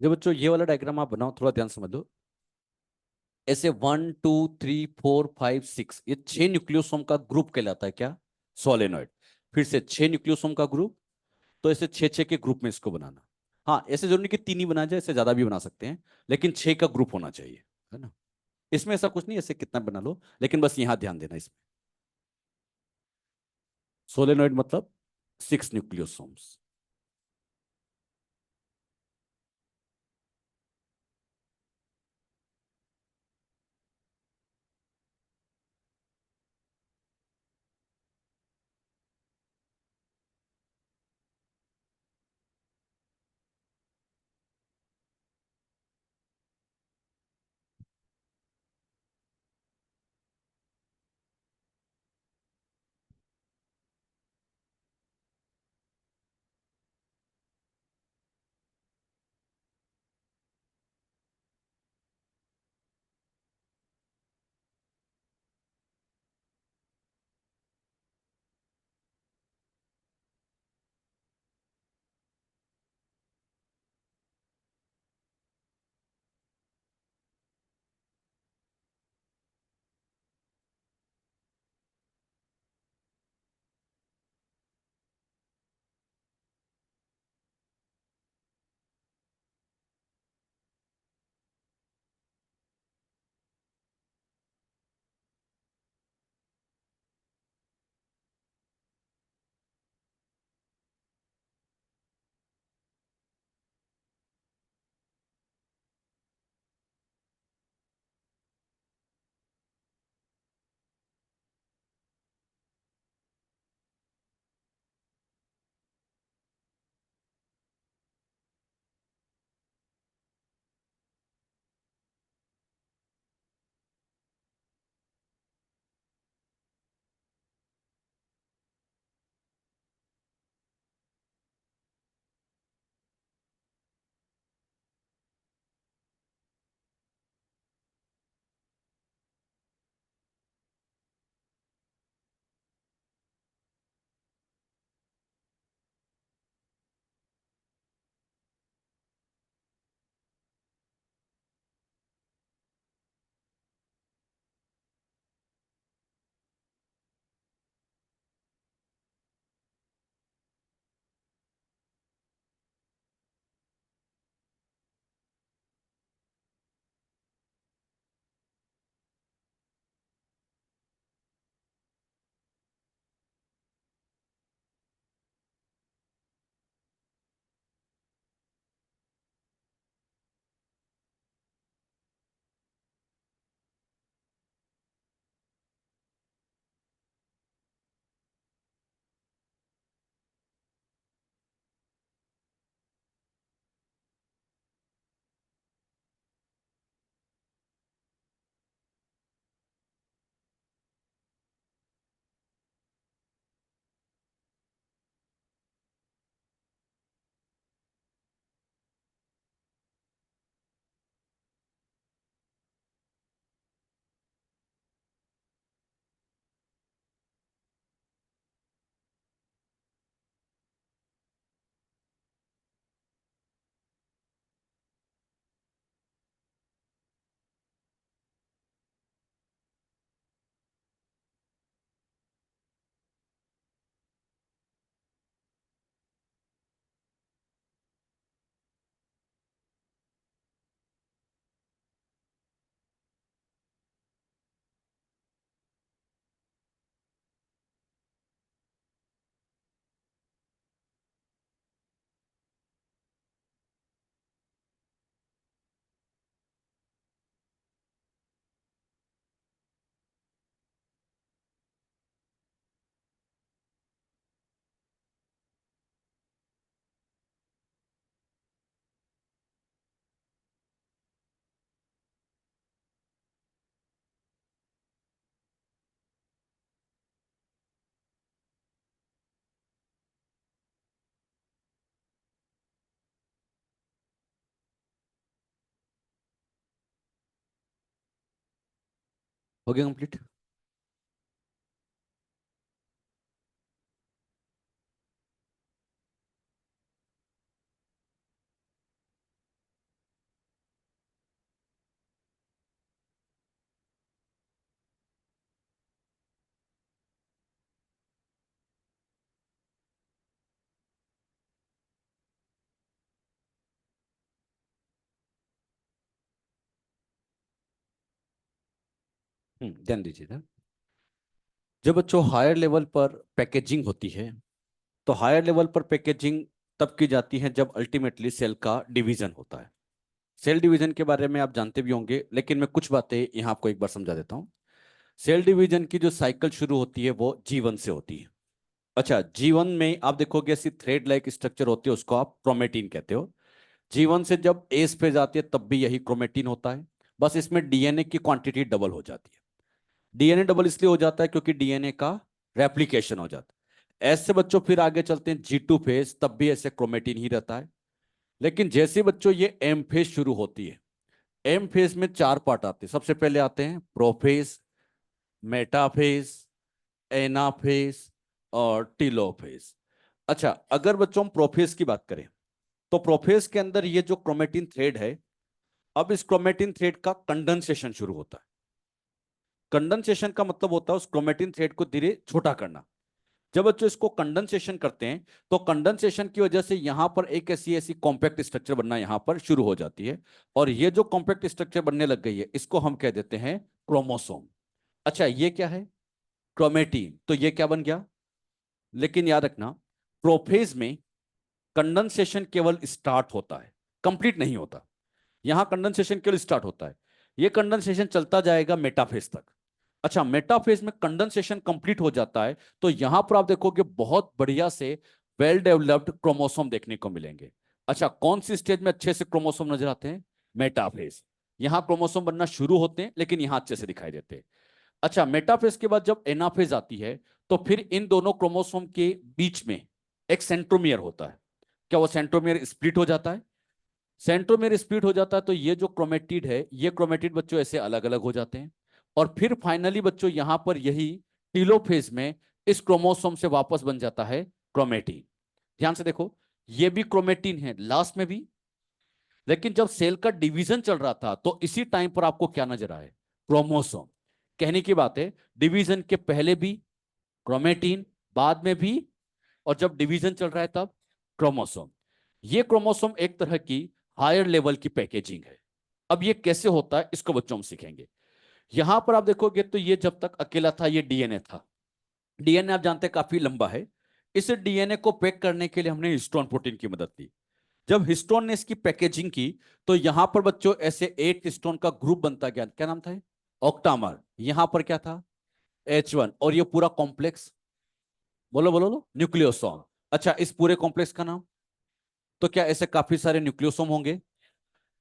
जो बच्चों ये वाला डायग्राम आप बनाओ, थोड़ा ध्यान समझ लो। ऐसे 1 2 3 4 5 6, ये 6 न्यूक्लियोसोम का ग्रुप कहलाता है क्या? सोलेनोइड। फिर से 6 न्यूक्लियोसोम का ग्रुप। तो ऐसे 6 6 के ग्रुप में इसको बनाना। हाँ, ऐसे जरूरी नहीं कि 3 ही बना जाए, ऐसे ज्यादा भी बना सकते हैं। लेकिन 6 का ग्रुप होना चाहिए, है ना? इसमें ऐसा कुछ नहीं, ऐसे कितना बना लो, लेकिन बस यहां ध्यान देना इसमें। सोलेनोइड मतलब 6 न्यूक्लियोसोम्स। हो गया कंप्लीट। ध्यान दीजिएगा। जब बच्चों हायर लेवल पर पैकेजिंग होती है, तो हायर लेवल पर पैकेजिंग तब की जाती है जब अल्टीमेटली सेल का डिवीजन होता है। सेल डिवीजन के बारे में आप जानते भी होंगे, लेकिन मैं कुछ बातें यहाँ आपको एक बार समझा देता हूँ। सेल डिवीजन की जो साइकिल शुरू होती है वो जीवन से होती है। अच्छा, जीवन में आप देखोगे ऐसी थ्रेड लाइक स्ट्रक्चर होती है, उसको आप क्रोमेटिन कहते हो। जीवन से जब एज पे जाती है तब भी यही क्रोमेटिन होता है, बस इसमें डीएनए की क्वांटिटी डबल हो जाती है। डीएनए डबल इसलिए हो जाता है क्योंकि डीएनए का रेप्लिकेशन हो जाता है। ऐसे बच्चों फिर आगे चलते हैं G2 फेज, तब भी ऐसे क्रोमेटिन ही रहता है। लेकिन जैसे बच्चों ये एम फेज शुरू होती है, एम फेज में चार पार्ट आते हैं। सबसे पहले आते हैं प्रोफेज, मेटाफेज, एनाफेज और टीलोफेज। अच्छा, अगर बच्चों हम प्रोफेज की बात करें, तो प्रोफेज के अंदर ये जो क्रोमेटिन थ्रेड है, अब इस क्रोमेटिन थ्रेड का कंडेंसेशन शुरू होता है। कंडेंसेशन का मतलब होता है उस क्रोमेटिन थ्रेड को धीरे छोटा करना। जब बच्चों इसको कंडेंसेशन करते हैं, तो कंडेंसेशन की वजह से यहां पर एक ऐसी ऐसी कॉम्पैक्ट स्ट्रक्चर बनना यहां पर शुरू हो जाती है। और ये जो कॉम्पैक्ट स्ट्रक्चर बनने लग गई है, इसको हम कह देते हैं क्रोमोसोम। अच्छा, ये क्या है? क्रोमेटिन। तो ये क्या बन गया? लेकिन याद रखना, प्रोफेज में कंडेंसेशन केवल स्टार्ट होता है, कंप्लीट नहीं होता। यहां कंडेंसेशन केवल स्टार्ट होता है, ये कंडेंसेशन चलता जाएगा मेटाफेज तक। अच्छा, मेटाफेज में कंडेंसेशन कंप्लीट हो जाता है, तो यहां पर आप देखोगे बहुत बढ़िया से वेल डेवलप्ड क्रोमोसोम देखने को मिलेंगे। अच्छा, कौन सी स्टेज में अच्छे से क्रोमोसोम नजर आते हैं? मेटाफेज। यहां क्रोमोसोम बनना शुरू होते हैं, लेकिन यहां अच्छे से दिखाई देते हैं। अच्छा, मेटाफेज के बाद जब एनाफेज आती है, तो फिर इन दोनों क्रोमोसोम के बीच में एक सेंट्रोमियर होता है। क्या वो सेंट्रोमियर स्प्लिट हो जाता है? सेंट्रोमियर स्प्लिट हो जाता है, तो ये जो क्रोमेटिड है, ये क्रोमेटिड बच्चों ऐसे अलग अलग हो जाते हैं। और फिर फाइनली बच्चों यहां पर यही टीलोफेज में इस क्रोमोसोम से वापस बन जाता है क्रोमेटिन। ध्यान से देखो, ये भी क्रोमेटिन है लास्ट में भी। लेकिन जब सेल का डिवीजन चल रहा था, तो इसी टाइम पर आपको क्या नजर आए? क्रोमोसोम। कहने की बात है, डिवीजन के पहले भी क्रोमेटिन, बाद में भी, और जब डिवीजन चल रहा है तब क्रोमोसोम। ये क्रोमोसोम एक तरह की हायर लेवल की पैकेजिंग है। अब ये कैसे होता है, इसको बच्चों हम सीखेंगे। यहां पर आप देखोगे तो ये जब तक अकेला था, ये डीएनए था। डीएनए आप जानते हैं काफी लंबा है। इस डीएनए को पैक करने के लिए हमने हिस्टोन प्रोटीन की मदद ली। जब हिस्टोन ने इसकी पैकेजिंग की, तो यहां पर बच्चों ऐसे 8 हिस्टोन का ग्रुप बनता गया। क्या नाम था? ऑक्टामर। यहां पर क्या था? H1। और ये पूरा कॉम्प्लेक्स, बोलो बोलो बोलो, न्यूक्लियोसोम। अच्छा, इस पूरे कॉम्प्लेक्स का नाम? तो क्या ऐसे काफी सारे न्यूक्लियोसोम होंगे?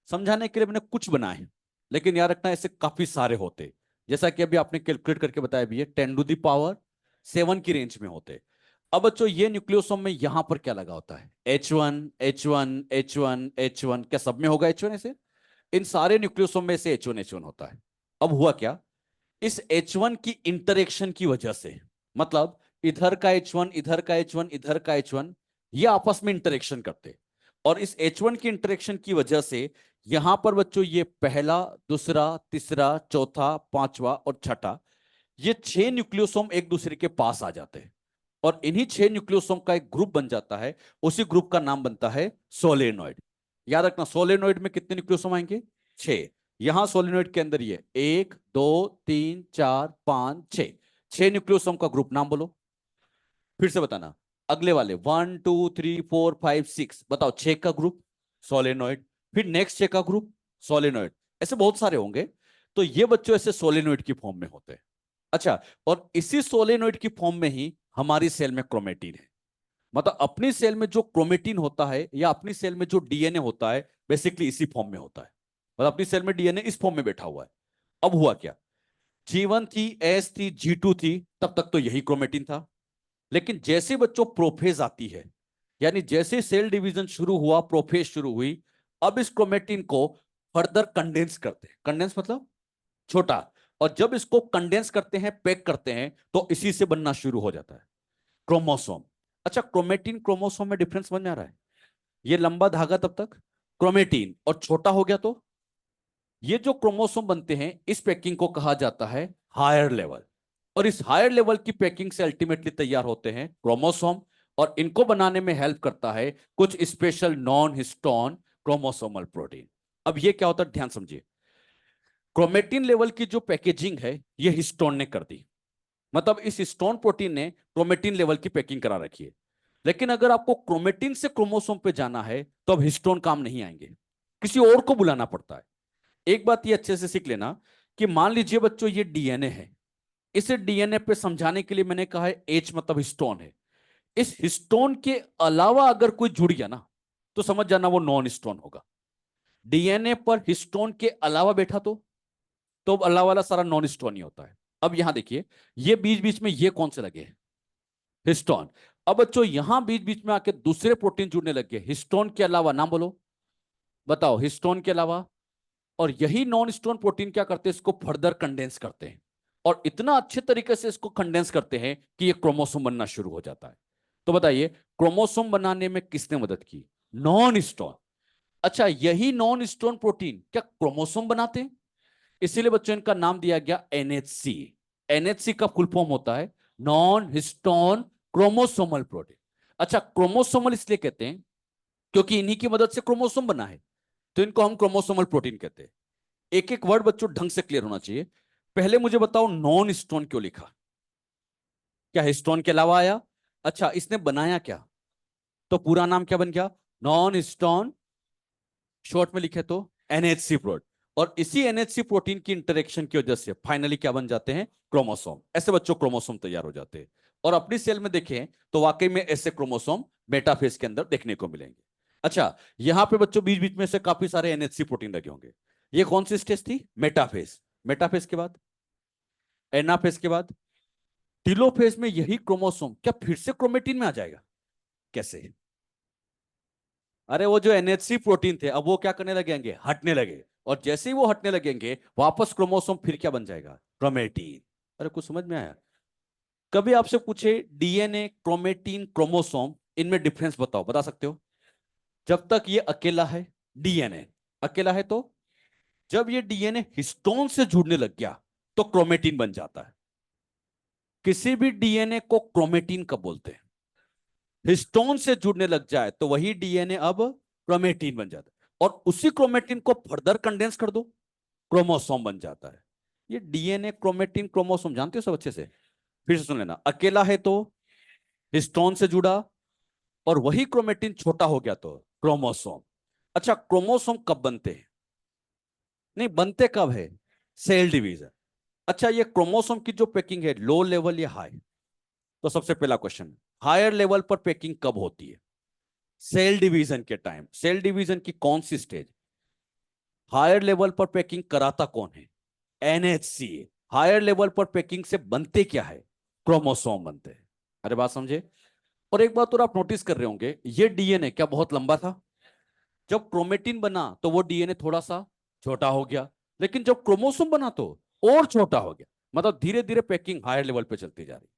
समझाने के लिए मैंने कुछ बनाए, लेकिन याद रखना ऐसे काफी सारे होते। जैसा कि अभी आपने कैलकुलेट करके बताया भी है, 10⁻7 की रेंज में होते। अब बच्चों ये न्यूक्लियोसोम में यहां पर क्या लगा होता है? H1 H1 H1 H1। क्या सब में होगा H1 ऐसे? इन सारे न्यूक्लियोसोम में से H1 होता है। अब हुआ क्या? इस H1 की इंटरेक्शन की वजह से, मतलब इधर का H1, इधर का H1, इधर का H1, ये आपस में इंटरेक्शन करते। और इस H1 की इंटरेक्शन की वजह से यहां पर बच्चों ये पहला, दूसरा, तीसरा, चौथा, पांचवा और छठा, ये 6 न्यूक्लियोसोम एक दूसरे के पास आ जाते हैं। और इन्हीं 6 न्यूक्लियोसोम का एक ग्रुप बन जाता है। उसी ग्रुप का नाम बनता है सोलेनॉइड। याद रखना, सोलेनॉइड में कितने न्यूक्लियोसोम आएंगे? 6। यहां सोलेनॉइड के अंदर ये 1 2 3 4 5 6, 6 न्यूक्लियोसोम का ग्रुप नाम बोलो। फिर से बताना। अगले वाले 1 2 3 4 5 6, बताओ 6 का ग्रुप सोलेनॉइड। फिर नेक्स्ट 6 का ग्रुप सोलेनॉइड। ऐसे बहुत सारे होंगे। तो ये बच्चों ऐसे सोलेनॉइड की फॉर्म में होते हैं। अच्छा, और इसी सोलेनॉइड की फॉर्म में ही हमारी सेल में क्रोमेटिन है। मतलब अपनी सेल में जो क्रोमेटिन होता है, या अपनी सेल में जो डीएनए होता है, बेसिकली इसी फॉर्म में होता है। मतलब अपनी सेल में डीएनए इस फॉर्म में बैठा हुआ है। अब हुआ क्या? G1 थी, एस थी, G2 थी, तब तक तो यही क्रोमेटिन था। लेकिन जैसे बच्चों प्रोफेज आती है, यानी जैसे सेल डिवीजन शुरू हुआ, प्रोफेज शुरू हुई, अब इस क्रोमेटिन को फर्दर कंडेंस करते हैं। कंडेंस मतलब छोटा। और जब इसको कंडेंस करते हैं, पैक करते हैं, तो इसी से बनना शुरू हो जाता है क्रोमोसोम। अच्छा, क्रोमेटिन क्रोमोसोम में डिफरेंस बन जा रहा है। ये लंबा धागा तब तक क्रोमेटिन, और छोटा हो गया तो ये जो क्रोमोसोम बनते हैं, इस पैकिंग को कहा जाता है हायर लेवल। और इस हायर लेवल की पैकिंग से अल्टीमेटली तैयार होते हैं क्रोमोसोम, और इनको बनाने में हेल्प करता है कुछ special non histone chromosomal protein. अब ये क्या होता है, ध्यान समझिए। क्रोमेटिन लेवल की जो पैकेजिंग है, ये हिस्टोन ने कर दी। मतलब इस हिस्टोन प्रोटीन ने क्रोमेटिन लेवल की पैकिंग करा रखी है। लेकिन अगर आपको क्रोमेटिन से क्रोमोसोम पे जाना है, तो अब हिस्टोन काम नहीं आएंगे, किसी और को बुलाना पड़ता है। एक बात ये अच्छे से सीख लेना कि मान लीजिए बच्चों, ये डीएनए है। इसे डीएनए पे समझाने के लिए मैंने कहा है एच मतलब हिस्टोन है। इस हिस्टोन के अलावा अगर कोई जुड़ गया ना, तो समझ जाना वो नॉन हिस्टोन होगा। डीएनए पर हिस्टोन के अलावा बैठा तो अल्लाह वाला सारा नॉन हिस्टोन ही होता है। अब यहां देखिए, ये बीच बीच में ये कौन से लगे हैं, हिस्टोन। अब बच्चों यहां बीच बीच में आके दूसरे प्रोटीन जुड़ने लग गए हिस्टोन के अलावा। नाम बोलो, बताओ, हिस्टोन के अलावा। और यही नॉन स्टोन प्रोटीन क्या करते हैं, इसको फर्दर कंडेंस करते हैं, और इतना अच्छे तरीके से इसको कंडेंस करते हैं कि ये क्रोमोसोम बनना शुरू हो जाता है। तो बताइए, क्रोमोसोम बनाने में किसने मदद की, नॉन स्टोन। अच्छा, यही नॉन स्टोन प्रोटीन क्या क्रोमोसोम बनाते हैं? इसीलिए बच्चों इनका नाम दिया गया एनएचसी। एनएचसी का फुल फॉर्म होता है नॉन हिस्टोन क्रोमोसोमल प्रोटीन। अच्छा, क्रोमोसोमल इसलिए कहते हैं क्योंकि इन्हीं की मदद से क्रोमोसोम बना है, तो इनको हम क्रोमोसोमल प्रोटीन कहते हैं। एक एक वर्ड बच्चों ढंग से क्लियर होना चाहिए। पहले मुझे बताओ, नॉन स्टोन क्यों लिखा, क्या हिस्टोन के अलावा आया? अच्छा, इसने बनाया क्या, तो पूरा नाम क्या बन गया, नॉन स्टोन, शॉर्ट में लिखे तो एनएचसी प्रोटीन। और इसी एनएचसी प्रोटीन की इंटरेक्शन की वजह से फाइनली क्या बन जाते हैं, क्रोमोसोम। ऐसे बच्चों क्रोमोसोम तैयार हो जाते हैं। और अपनी सेल में देखें तो वाकई में ऐसे क्रोमोसोम मेटाफेज के अंदर देखने को मिलेंगे। अच्छा, यहां पे बच्चों बीच बीच में से काफी सारे एनएचसी प्रोटीन लगे होंगे। ये कौन सी स्टेज थी, मेटाफेज। मेटाफेज के बाद एनाफेज के बाद टीलोफेज में यही क्रोमोसोम क्या फिर से क्रोमेटिन में आ जाएगा? कैसे? अरे वो जो एनएचसी प्रोटीन थे, अब वो क्या करने लगेंगे, हटने लगे। और जैसे ही वो हटने लगेंगे, वापस क्रोमोसोम फिर क्या बन जाएगा, क्रोमेटिन। अरे कुछ समझ में आया? कभी आपसे पूछे डीएनए, क्रोमेटिन, क्रोमोसोम, इनमें डिफरेंस बताओ, बता सकते हो? जब तक ये अकेला है, डीएनए अकेला है, तो जब ये डीएनए हिस्टोन से जुड़ने लग गया, तो क्रोमेटिन बन जाता है। किसी भी डीएनए को क्रोमेटिन कब बोलते हैं, हिस्टोन से जुड़ने लग जाए तो वही डीएनए अब क्रोमेटिन बन जाता है। और उसी क्रोमेटिन को फर्दर कंडेंस कर दो, क्रोमोसोम बन जाता है। ये डीएनए, क्रोमेटिन, क्रोमोसोम जानते हो सब अच्छे से? फिर से सुन लेना, अकेला है तो हिस्टोन से जुड़ा, और वही क्रोमेटिन छोटा हो गया तो क्रोमोसोम। अच्छा, क्रोमोसोम कब बनते हैं, नहीं बनते कब है, सेल डिवीजन। अच्छा, ये क्रोमोसोम की जो पैकिंग है, लो लेवल या हाई? तो सबसे पहला क्वेश्चन, हायर लेवल पर पैकिंग कब होती है, सेल डिवीजन के टाइम। सेल डिवीजन की कौन सी स्टेज? हायर लेवल पर पैकिंग कराता कौन है, एनएचसी। हायर लेवल पर पैकिंग से बनते क्या है, क्रोमोसोम बनते हैं। अरे बात समझे? और एक बात और आप नोटिस कर रहे होंगे, ये डीएनए क्या बहुत लंबा था? जब क्रोमेटिन बना तो वो डीएनए थोड़ा सा छोटा हो गया, लेकिन जब क्रोमोसोम बना तो और छोटा हो गया। मतलब धीरे धीरे पैकिंग हायर लेवल पे चलती जा रही।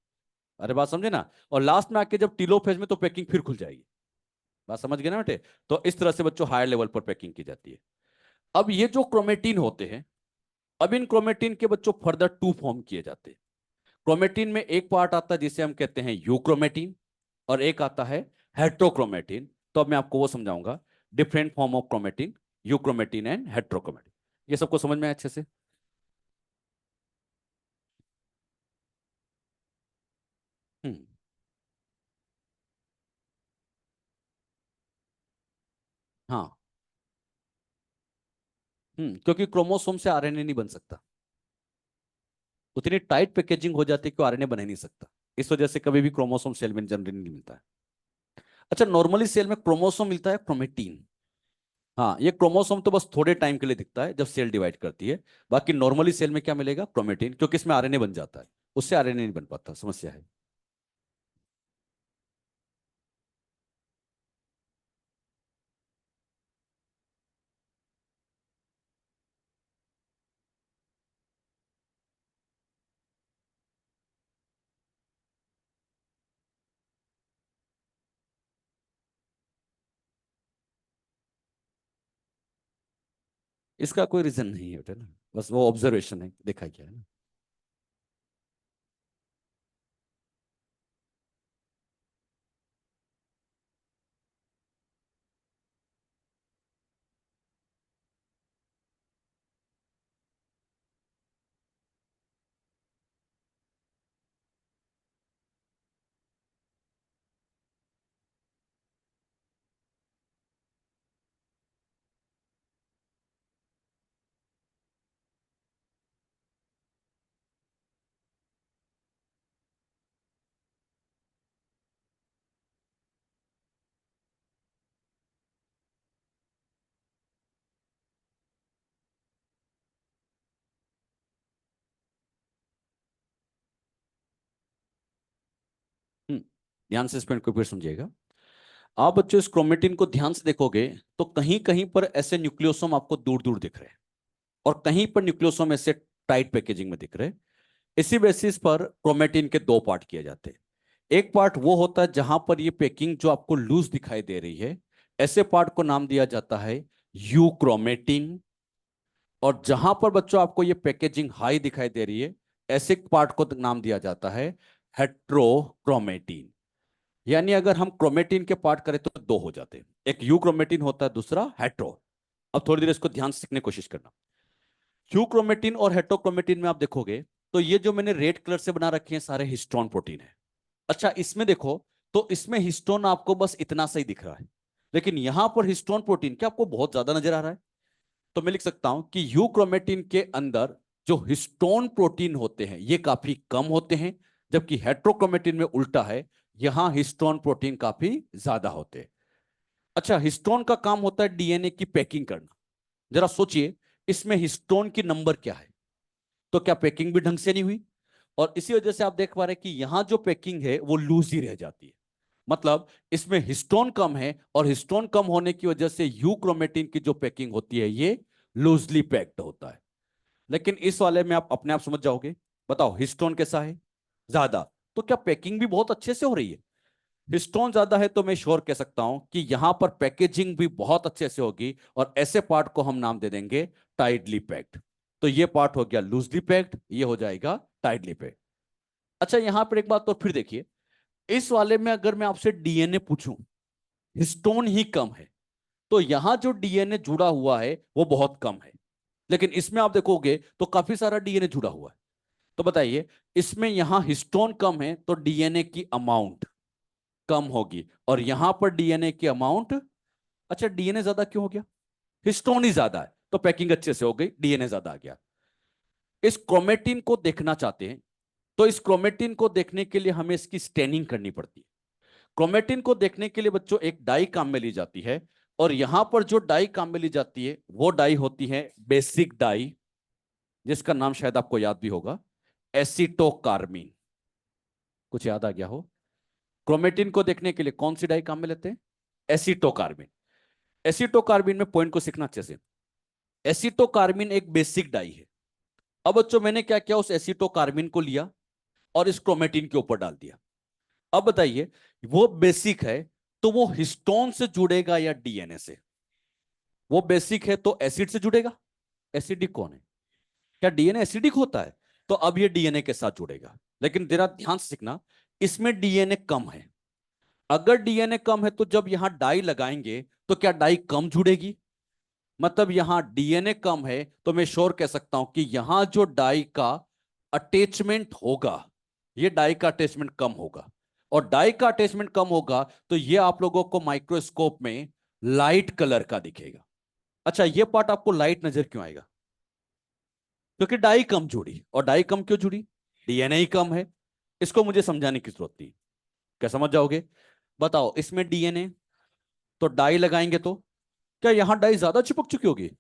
अरे बात समझे ना? और लास्ट में आके जब टीलोफेज में, तो पैकिंग फिर खुल जाएगी। बात समझ गए ना बेटे? तो इस तरह से बच्चों हायर लेवल पर पैकिंग की जाती है। अब ये जो क्रोमेटिन होते हैं, अब इन क्रोमेटिन के बच्चों फर्दर टू फॉर्म किए जाते हैं। क्रोमेटिन में एक पार्ट आता है जिसे हम कहते हैं यूक्रोमेटिन, और एक आता है हेट्रोक्रोमेटिन। तो अब मैं आपको वो समझाऊंगा, different form of chromatin, euchromatin and heterochromatin. ये सबको समझ में आया अच्छे से? हम्म। हाँ। क्योंकि क्रोमोसोम से आरएनए नहीं बन सकता, उतनी टाइट पैकेजिंग हो जाती है कि आरएनए बन ही नहीं सकता। इस वजह से कभी भी क्रोमोसोम सेल में जनरली नहीं मिलता है। अच्छा, नॉर्मली सेल में क्रोमोसोम मिलता है क्रोमेटीन। हाँ, ये क्रोमोसोम तो बस थोड़े टाइम के लिए दिखता है जब सेल डिवाइड करती है। बाकी नॉर्मली सेल में क्या मिलेगा, क्रोमेटीन, क्योंकि इसमें आरएनए बन जाता है। उससे आरएनए नहीं बन पाता, समस्या है। इसका कोई रीजन नहीं है बेटा ना, बस वो ऑब्जर्वेशन है, देखा क्या है ना। हम्म, ध्यान से इस पॉइंट को फिर समझिएगा। आप बच्चों इस क्रोमेटिन को ध्यान से देखोगे तो कहीं कहीं पर ऐसे न्यूक्लियोसोम आपको दूर दूर दिख रहे हैं, और कहीं पर न्यूक्लियोसोम ऐसे टाइट पैकेजिंग में दिख रहे हैं। इसी बेसिस पर क्रोमेटिन के दो पार्ट किए जाते हैं। एक पार्ट वो होता है जहां पर ये पैकिंग जो आपको लूज दिखाई दे रही है, ऐसे पार्ट को नाम दिया जाता है यू क्रोमेटिन। और जहां पर बच्चों आपको ये पैकेजिंग हाई दिखाई दे रही है, ऐसे पार्ट को नाम दिया जाता है हेट्रोक्रोमेटिन। यानी अगर हम क्रोमेटिन के पार्ट करें तो दो हो जाते हैं, एक यू क्रोमेटिन होता है, दूसरा हेट्रो। अब थोड़ी देर इसको ध्यान से सीखने की कोशिश करना। यू क्रोमेटिन और हेट्रोक्रोमेटिन में आप देखोगे तो ये जो मैंने रेड कलर से बना रखे हैं सारे हिस्टोन प्रोटीन है। अच्छा, इसमें देखो तो इसमें हिस्टोन आपको बस इतना सा ही दिख रहा है, लेकिन यहां पर हिस्टोन प्रोटीन क्या आपको बहुत ज्यादा नजर आ रहा है। तो मैं लिख सकता हूं कि यू क्रोमेटिन के अंदर जो हिस्टोन प्रोटीन होते हैं ये काफी कम होते हैं, जबकि हेट्रोक्रोमेटिन में उल्टा है, यहां हिस्टोन प्रोटीन काफी ज्यादा होते हैं। अच्छा, हिस्टोन का काम होता है डीएनए की पैकिंग करना। जरा सोचिए, इसमें हिस्टोन की नंबर क्या है, तो क्या पैकिंग भी ढंग से नहीं हुई। और इसी वजह से आप देख पा रहे हैं कि यहां जो पैकिंग है वो लूज ही रह जाती है। मतलब इसमें हिस्टोन कम है, और हिस्टोन कम होने की वजह से यू क्रोमेटिन की जो पैकिंग होती है ये लूजली पैक्ड होता है। लेकिन इस वाले में आप अपने आप समझ जाओगे। बताओ, हिस्टोन कैसा है, ज्यादा, तो क्या पैकिंग भी बहुत अच्छे से हो रही है। हिस्टोन ज्यादा है तो मैं श्योर कह सकता हूं कि यहां पर पैकेजिंग भी बहुत अच्छे से होगी, और ऐसे पार्ट को हम नाम दे देंगे टाइटली पैक्ड। तो ये पार्ट हो गया लूजली पैक्ड, ये हो जाएगा टाइटली पैक्ड। अच्छा, यहां पर एक बात तो फिर देखिए, इस वाले में अगर मैं आपसे डीएनए पूछूं, हिस्टोन ही कम है, तो यहां जो डीएनए जुड़ा हुआ है वो बहुत कम है। लेकिन इसमें आप देखोगे तो काफी सारा डीएनए जुड़ा हुआ है। तो बताइए, इसमें यहां हिस्टोन कम है तो डीएनए की अमाउंट कम होगी, और यहां पर डीएनए की अमाउंट, अच्छा डीएनए ज्यादा क्यों हो गया, हिस्टोन ही ज्यादा है तो पैकिंग अच्छे से हो गई, डीएनए ज्यादा आ गया। इस क्रोमेटिन को देखना चाहते हैं, तो इस क्रोमेटिन को देखने के लिए हमें इसकी स्टेनिंग करनी पड़ती है। क्रोमेटिन को देखने के लिए बच्चों एक डाई काम में ली जाती है, और यहां पर जो डाई काम में ली जाती है वो डाई होती है बेसिक डाई, जिसका नाम शायद आपको याद भी होगा, एसीटोकार्मीन। कुछ याद आ गया हो। क्रोमेटिन को देखने के लिए कौन सी डाई काम में लेते हैं, एसीटोकार्मीन। एसीटोकार्मीन में पॉइंट को सीखना अच्छे से। एसीटोकार्मीन एक बेसिक डाई है। अब बच्चों मैंने क्या किया, उस एसीटोकार्मीन को लिया और इस क्रोमेटिन के ऊपर डाल दिया। अब बताइए, वो बेसिक है तो वो हिस्टोन से जुड़ेगा या डीएनए से। वो बेसिक है तो एसिड से जुड़ेगा। एसिडिक कौन है, क्या डीएनए एसिडिक होता है, तो अब ये डीएनए के साथ जुड़ेगा। लेकिन जरा ध्यान से सीखना, इसमें डीएनए कम है। अगर डीएनए कम है तो जब यहां डाई लगाएंगे तो क्या डाई कम जुड़ेगी। मतलब यहां डीएनए कम है तो मैं श्योर कह सकता हूं कि यहां जो डाई का अटैचमेंट होगा, ये डाई का अटैचमेंट कम होगा। और डाई का अटैचमेंट कम होगा तो ये आप लोगों को माइक्रोस्कोप में लाइट कलर का दिखेगा। अच्छा, ये पार्ट आपको लाइट नजर क्यों आएगा, क्योंकि डाई कम जुड़ी। और डाई कम क्यों जुड़ी, डीएनए ही कम है। इसको मुझे समझाने की जरूरत नहीं, क्या समझ जाओगे। बताओ, इसमें डीएनए, तो डाई लगाएंगे तो क्या यहां डाई ज्यादा चिपक चुकी होगी।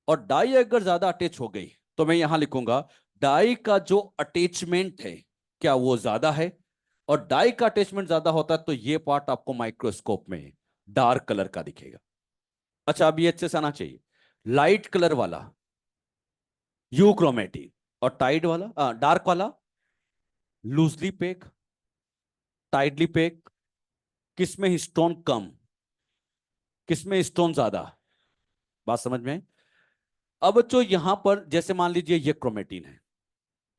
और डाई अगर ज्यादा अटैच हो गई तो मैं यहां लिखूंगा डाई का जो अटैचमेंट है क्या वो ज्यादा है। और डाई का अटैचमेंट ज्यादा होता है तो ये पार्ट आपको माइक्रोस्कोप में डार्क कलर का दिखेगा। अच्छा, अब ये अच्छे से आना चाहिए। लाइट कलर वाला यूक्रोमेटिन, और टाइड वाला डार्क वाला लूजली पेक, टाइडली पेक। किसमें हिस्टोन कम, किसमें हिस्टोन ज्यादा, बात समझ में। अब बच्चों यहां पर जैसे मान लीजिए ये क्रोमेटिन है,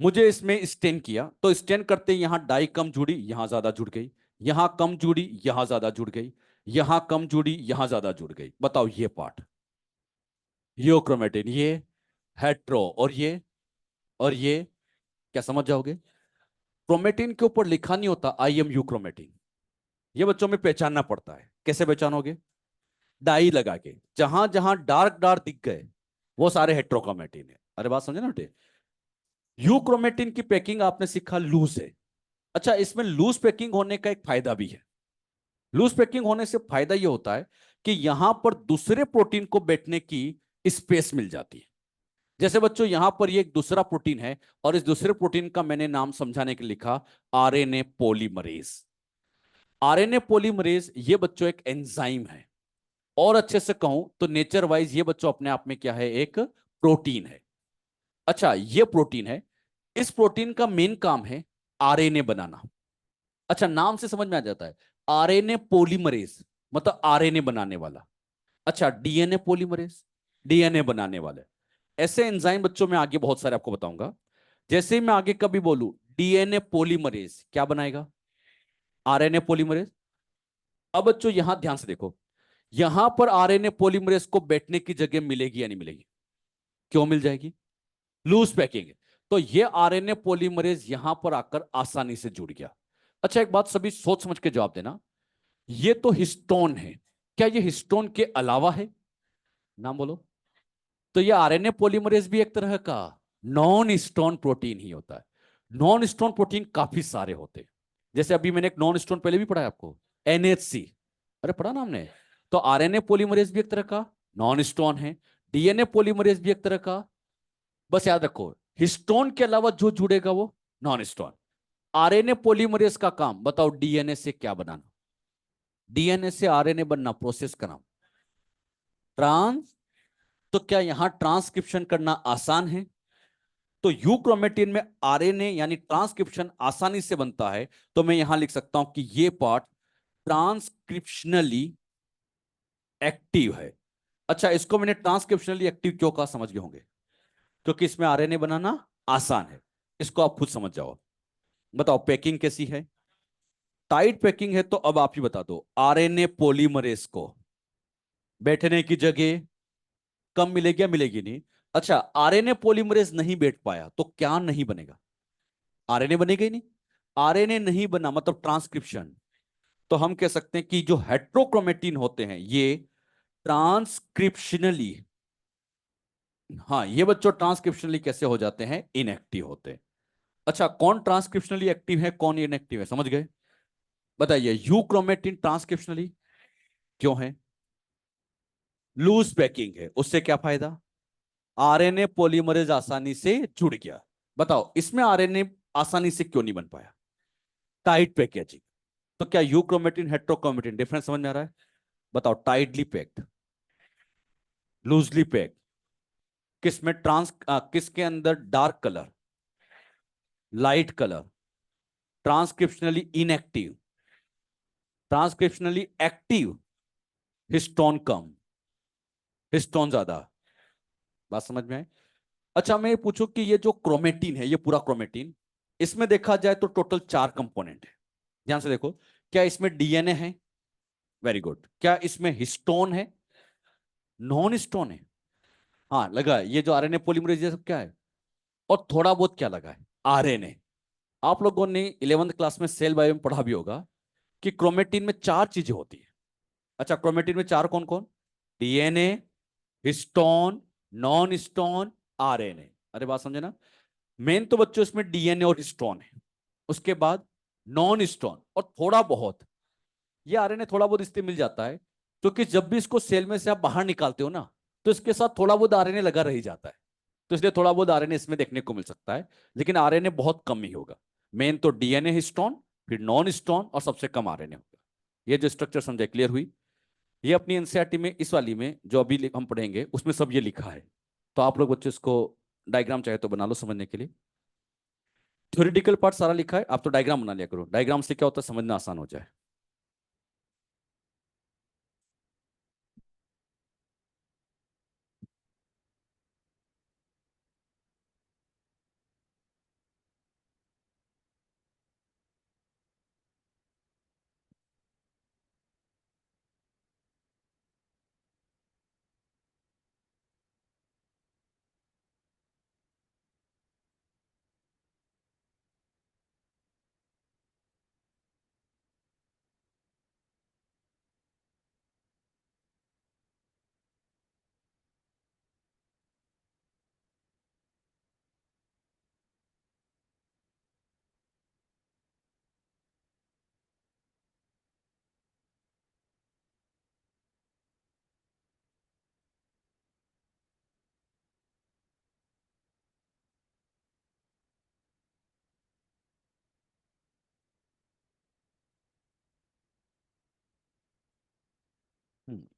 मुझे इसमें स्टेन किया, तो स्टेन करते यहां डाई कम जुड़ी, यहां ज्यादा जुड़ गई, यहां कम जुड़ी, यहां ज्यादा जुड़ गई, यहां कम जुड़ी, यहां ज्यादा जुड़ गई। बताओ ये पार्ट, ये क्रोमेटिन, ये हेट्रो, और ये क्या समझ जाओगे? क्रोमेटिन के ऊपर लिखा नहीं होता आई एम यू क्रोमेटिन, ये बच्चों में पहचानना पड़ता है। कैसे पहचानोगे? डाई लगा के, जहां जहां डार्क डार्क दिख गए वो सारे हेट्रोक्रोमेटिन है। अरे बात समझे ना बेटे? यू क्रोमेटिन की पैकिंग आपने सीखा लूज है। अच्छा, इसमें लूज पैकिंग होने का एक फायदा भी है। लूज पैकिंग होने से फायदा यह होता है कि यहां पर दूसरे प्रोटीन को बैठने की स्पेस मिल जाती है। जैसे बच्चों यहां पर ये एक दूसरा प्रोटीन है, और इस दूसरे प्रोटीन का मैंने नाम समझाने के लिए लिखा आरएनए पॉलीमरेज। आरएनए पॉलीमरेज ये बच्चों एक एंजाइम है, और अच्छे से कहूं तो नेचर वाइज ये बच्चों अपने आप में क्या है? एक प्रोटीन है। अच्छा, ये प्रोटीन है, इस प्रोटीन का मेन काम है आरएनए बनाना। अच्छा, नाम से समझ में आ जाता है, आरएनए पॉलीमरेज मतलब आरएनए बनाने वाला। अच्छा, डीएनए पॉलीमरेज डीएनए बनाने वाले। ऐसे एंजाइम बच्चों में आगे बहुत सारे आपको बताऊंगा। जैसे ही मैं आगे कभी बोलूं डीएनए पॉलीमरेज क्या बनाएगा? RNA polymerase. अब बच्चों यहां ध्यान से देखो, यहां पर आरएनए पॉलीमरेज को बैठने की जगह मिलेगी या नहीं मिलेगी? क्यों मिल जाएगी? लूज पैकिंग है। तो ये आरएनए पॉलीमरेज यहां पर आकर आसानी से जुड़ गया। अच्छा, एक बात सभी सोच समझ के जवाब देना, ये तो हिस्टोन है, क्या ये हिस्टोन के अलावा है? नाम बोलो। तो ये आरएनए पॉलीमरेज भी एक तरह का नॉन हिस्टोन प्रोटीन ही होता है। नॉन हिस्टोन प्रोटीन काफी सारे होते हैं। जैसे अभी मैंने एक नॉन हिस्टोन पहले भी पढ़ा है आपको, एनएचसी। अरे पढ़ा ना हमने? तो आरएनए पॉलीमरेज भी एक तरह का नॉन हिस्टोन है, डीएनए पॉलीमरेज भी एक तरह का। बस याद रखो, हिस्टोन के अलावा जो जुड़ेगा वो नॉन हिस्टोन। आरएनए पॉलीमरेज का काम बताओ, डीएनए से क्या बनाना? डीएनए से आरएनए बनना, प्रोसेस का नाम ट्रांस। तो क्या यहां ट्रांसक्रिप्शन करना आसान है? तो यू क्रोमेटिन में आरएनए यानी ट्रांसक्रिप्शन आसानी से बनता है। तो मैं यहां लिख सकता हूं कि ये पार्ट ट्रांसक्रिप्शनली एक्टिव है। अच्छा, इसको मैंने ट्रांसक्रिप्शनली एक्टिव क्यों कहा समझ गए होंगे? क्योंकि इसमें आरएनए बनाना आसान है। इसको आप खुद समझ जाओ। बताओ पैकिंग कैसी है? टाइट पैकिंग है। तो अब आप ही बता दो, आरएनए पॉलीमरेज को बैठने की जगह कम मिलेगी या मिलेगी नहीं? अच्छा, आरएनए पॉलीमरेज नहीं बैठ पाया तो क्या नहीं बनेगा? आरएनए बनेगा ही नहीं। आरएनए नहीं बना मतलब ट्रांसक्रिप्शन। तो हम कह सकते हैं कि जो हेट्रोक्रोमेटिन होते हैं ये ट्रांसक्रिप्शनली, हाँ ये बच्चों ट्रांसक्रिप्शनली कैसे हो जाते हैं? इनएक्टिव होते हैं। अच्छा, कौन ट्रांसक्रिप्शनली एक्टिव है, कौन इनएक्टिव है, समझ गए? बताइए, यू क्रोमेटिन ट्रांसक्रिप्शनली क्यों है? लूज पैकिंग है, उससे क्या फायदा? आरएनए पॉलीमरेज आसानी से जुड़ गया। बताओ इसमें आरएनए आसानी से क्यों नहीं बन पाया? Tight packaging. तो क्या यू क्रोमेटिन हेट्रोक्रोमेटिन डिफरेंस समझ में आ रहा है? बताओ, टाइटली पैक्ड, लूजली पैक्ड, किसमें किसके अंदर dark colour, light colour, transcriptionally inactive, transcriptionally active, histone कम, हिस्टोन ज्यादा। बात समझ में आए? अच्छा, मैं ये पूछूं कि ये जो क्रोमेटिन है, ये पूरा क्रोमेटिन, इसमें देखा जाए तो टोटल 4 कंपोनेंट है। ध्यान से देखो, क्या इसमें डीएनए है? Very good. क्या इसमें हिस्टोन है? नॉन हिस्टोन है। हाँ लगा है। ये जो आरएनए पॉलीमरेज ये सब क्या है? और थोड़ा बहुत क्या लगा है? आरएनए। आप लोगों ने 11th क्लास में सेल बायो में पढ़ा भी होगा कि क्रोमेटिन में 4 चीजें होती है। अच्छा, क्रोमेटिन में 4 कौन कौन? DNA, histone, non histone, RNA. अरे बात समझे ना? मेन तो बच्चों इसमें डीएनए और हिस्टोन है, उसके बाद नॉन हिस्टोन, और थोड़ा बहुत ये आरएनए थोड़ा बहुत इसलिए मिल जाता है क्योंकि जब भी इसको सेल में से आप बाहर निकालते हो ना, तो इसके साथ थोड़ा बहुत आरएनए लगा रह जाता है। तो इसलिए थोड़ा बहुत आरएनए इसमें देखने को मिल सकता है, लेकिन आरएनए बहुत कम ही होगा। मेन तो डीएनए, हिस्टोन, फिर नॉन हिस्टोन, और सबसे कम आरएनए होगा। ये जो स्ट्रक्चर समझे, क्लियर हुई? ये अपनी एनसीईआरटी में इस वाली में जो अभी हम पढ़ेंगे उसमें सब ये लिखा है। तो आप लोग बच्चे इसको डायग्राम चाहे तो बना लो समझने के लिए। थ्योरेटिकल पार्ट सारा लिखा है, आप तो डायग्राम बना लिया करो। डायग्राम से क्या होता है, समझना आसान हो जाए।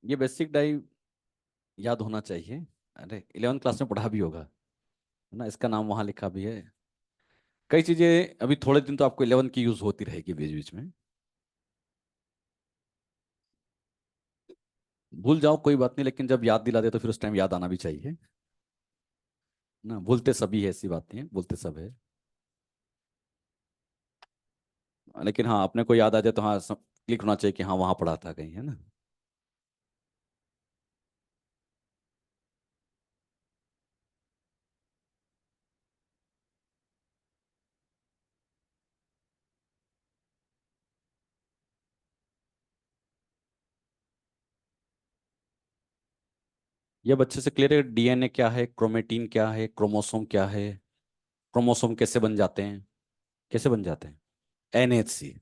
ये बेसिक डाई याद होना चाहिए। अरे 11th क्लास में पढ़ा भी होगा, है ना, इसका नाम वहां लिखा भी है। कई चीजें अभी थोड़े दिन तो आपको 11 की यूज होती रहेगी बीच बीच में। भूल जाओ कोई बात नहीं, लेकिन जब याद दिला दे तो फिर उस टाइम याद आना भी चाहिए ना। भूलते सभी है, ऐसी बात नहीं है, भूलते सब है। लेकिन हाँ, अपने को याद आ जाए तो हाँ, क्लिक होना चाहिए कि हाँ वहां पढ़ा था कहीं, है ना। ये बच्चे से क्लियर है, डीएनए क्या है, क्रोमेटीन क्या है, क्रोमोसोम क्या है, क्रोमोसोम कैसे बन जाते हैं, कैसे बन जाते हैं, एनएचसी।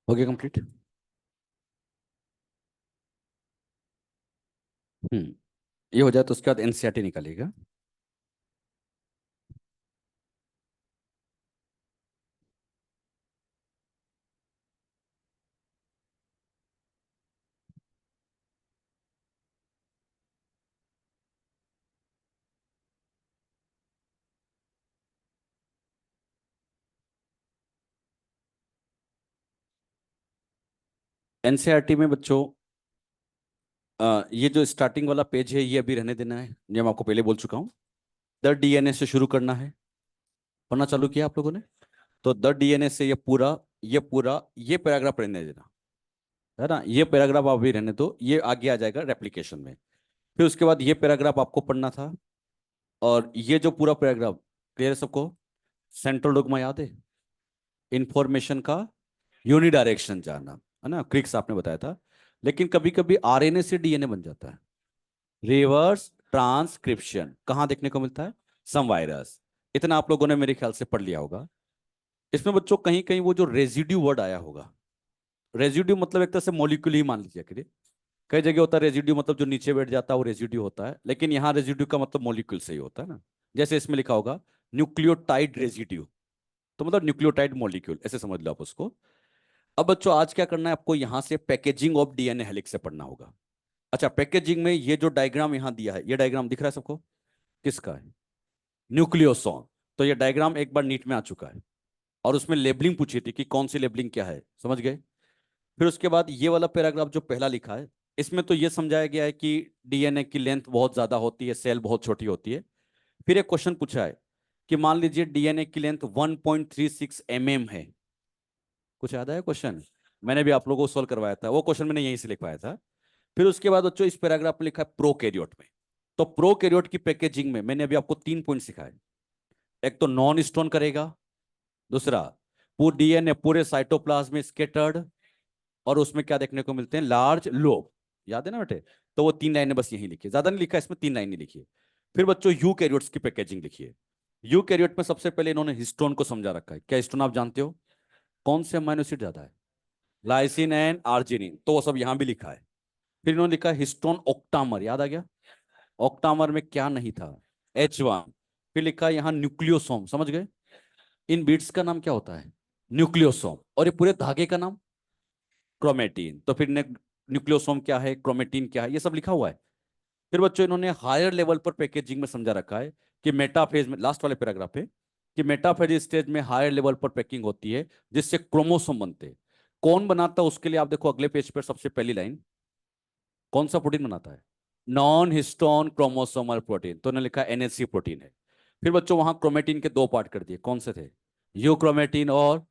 हो गया कंप्लीट। ये हो जाए तो उसके बाद एनसीईआरटी निकालिएगा। एनसीईआरटी में बच्चों, ये जो स्टार्टिंग वाला पेज है ये अभी रहने देना है, ये मैं आपको पहले बोल चुका हूँ। द डीएनए से शुरू करना है, पढ़ना चालू किया आप लोगों ने। तो द डीएनए से ये पैराग्राफ रहने देना, है ना। ये पैराग्राफ आप भी रहने दो, ये आगे आ जाएगा रेप्लिकेशन में। फिर उसके बाद ये पैराग्राफ आपको पढ़ना था, और ये जो पूरा पैराग्राफ, क्लियर है सबको। सेंट्रल डोग्मा याद है, इंफॉर्मेशन का यूनिडायरेक्शन जानना, है ना, क्रिक्स आपने बताया था। लेकिन कभी कभी आरएनए से डीएनए बन जाता है, रिवर्स ट्रांसक्रिप्शन कहाँ देखने को मिलता है, सम वायरस। इतना आप लोगों ने मेरे ख्याल से पढ़ लिया होगा। इसमें बच्चों कहीं कहीं वो जो रेजिड्यू वर्ड आया होगा, रेजिड्यू मतलब एक तरह से मॉलिक्यूल ही मान लीजिए करिए। कई जगह होता है रेजिड्यू मतलब जो नीचे बैठ जाता है वो रेजिड्यू होता है, लेकिन यहाँ रेजिड्यू का मतलब मॉलिक्यूल से ही होता है ना। जैसे इसमें लिखा होगा न्यूक्लियोटाइड रेजिड्यू, तो मतलब न्यूक्लियोटाइड मॉलिक्यूल, ऐसे समझ लो आप उसको। अब बच्चों आज क्या करना है आपको, यहां से पैकेजिंग ऑफ डीएनए हेलिक्स से पढ़ना होगा। अच्छा, पैकेजिंग में ये जो डायग्राम यहां दिया है, ये डायग्राम दिख रहा है सबको, किसका है, न्यूक्लियोसोम। तो ये डायग्राम एक बार नीट में आ चुका है, और उसमें लेबलिंग पूछी थी कि कौन सी लेबलिंग क्या है, समझ गए। फिर उसके बाद ये वाला पैराग्राफ जो पहला लिखा है, इसमें तो ये समझाया गया है कि डीएनए की लेंथ बहुत ज्यादा होती है, सेल बहुत छोटी होती है। फिर एक क्वेश्चन पूछा है कि मान लीजिए डीएनए की लेंथ 1.36 mm है। कुछ याद आया क्वेश्चन, मैंने भी आप लोगों को सोल्व करवाया था, वो क्वेश्चन मैंने यहीं से लिखवाया था। फिर उसके बाद बच्चों इस पैराग्राफ में लिखा है प्रोकैरियोट में। तो प्रोकैरियोट की पैकेजिंग में मैंने अभी आपको 3 पॉइंट सिखाए। एक तो नॉन स्टोन करेगा, दूसरा पूरे डीएनए पूरे साइटोप्लाज्म में स्केटर्ड, और उसमें क्या देखने को मिलते हैं, लार्ज लोब। याद है ना बेटे। तो वो 3 लाइनें बस यही लिखी, ज्यादा नहीं लिखा इसमें, 3 लाइनें लिखी है। फिर बच्चों यू कैरियोट्स की पैकेजिंग लिखिए। यू कैरियोट में सबसे पहले इन्होंने हिस्टोन को समझा रखा है। क्या हिस्टोन आप जानते हो, कौन से अमीनो एसिड ज्यादा है, लाइसिन एंड आर्जिनिन, तो वो सब यहां भी लिखा है। फिर इन्होंने लिखा हिस्टोन ऑक्टामर, याद आ गया। ऑक्टामर में क्या नहीं था, H1। फिर लिखा है यहाँ न्यूक्लियोसोम, समझ गए। इन बीट्स का नाम क्या होता है, न्यूक्लियोसोम, और ये पूरे धागे का नाम क्रोमेटीन। तो फिर न्यूक्लियोसोम क्या है, क्रोमेटीन क्या है, ये सब लिखा हुआ है। फिर बच्चों इन्होंने हायर लेवल पर पैकेजिंग में समझा रखा है कि मेटाफेज में, लास्ट वाले पैराग्राफ है, कि मेटाफेज स्टेज में हायर लेवल पर पैकिंग होती है जिससे क्रोमोसोम बनते हैं। कौन बनाता है उसके लिए आप देखो अगले पेज पर सबसे पहली लाइन, कौन सा प्रोटीन बनाता है, नॉन हिस्टोन क्रोमोसोमल प्रोटीन, तो उन्होंने लिखा एनएचसी प्रोटीन है। फिर बच्चों वहां क्रोमेटिन के दो पार्ट कर दिए, कौन से थे? यूक्रोमेटिन और,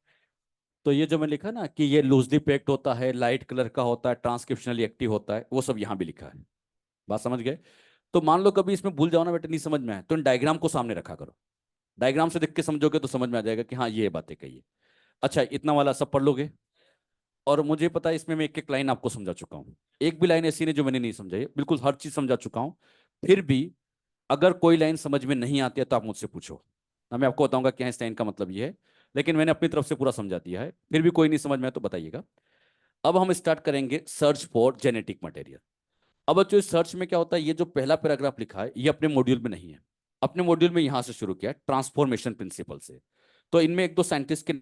तो ये जो मैं लिखा ना कि ये लूजली पैक्ड होता है, लाइट कलर का होता है, ट्रांसक्रिप्शनली एक्टिव होता है, वो सब यहाँ भी लिखा है। बात समझ गए? तो मान लो कभी इसमें भूल जाओ ना बेटे, नहीं समझ में आए, तो इन डायग्राम को सामने रखा करो। डायग्राम से देख के समझोगे तो समझ में आ जाएगा कि हाँ ये बातें कही है। अच्छा, इतना वाला सब पढ़ लोगे। और मुझे पता है इसमें मैं एक एक लाइन आपको समझा चुका हूँ, एक भी लाइन ऐसी नहीं जो मैंने नहीं समझाई, बिल्कुल हर चीज समझा चुका हूँ। फिर भी अगर कोई लाइन समझ में नहीं आती है तो आप मुझसे पूछो ना, मैं आपको बताऊंगा कि हाँ इस लाइन का मतलब ये है। लेकिन मैंने अपनी तरफ से पूरा समझा दिया है, फिर भी कोई नहीं समझ में आए तो बताइएगा। अब हम स्टार्ट करेंगे सर्च फॉर जेनेटिक मटेरियल। अब बच्चों इस सर्च में क्या होता है, ये जो पहला पैराग्राफ लिखा है ये अपने मॉड्यूल में नहीं है, अपने मॉड्यूल में यहां से शुरू किया ट्रांसफॉर्मेशन प्रिंसिपल से। तो इनमें एक दो साइंटिस्ट के,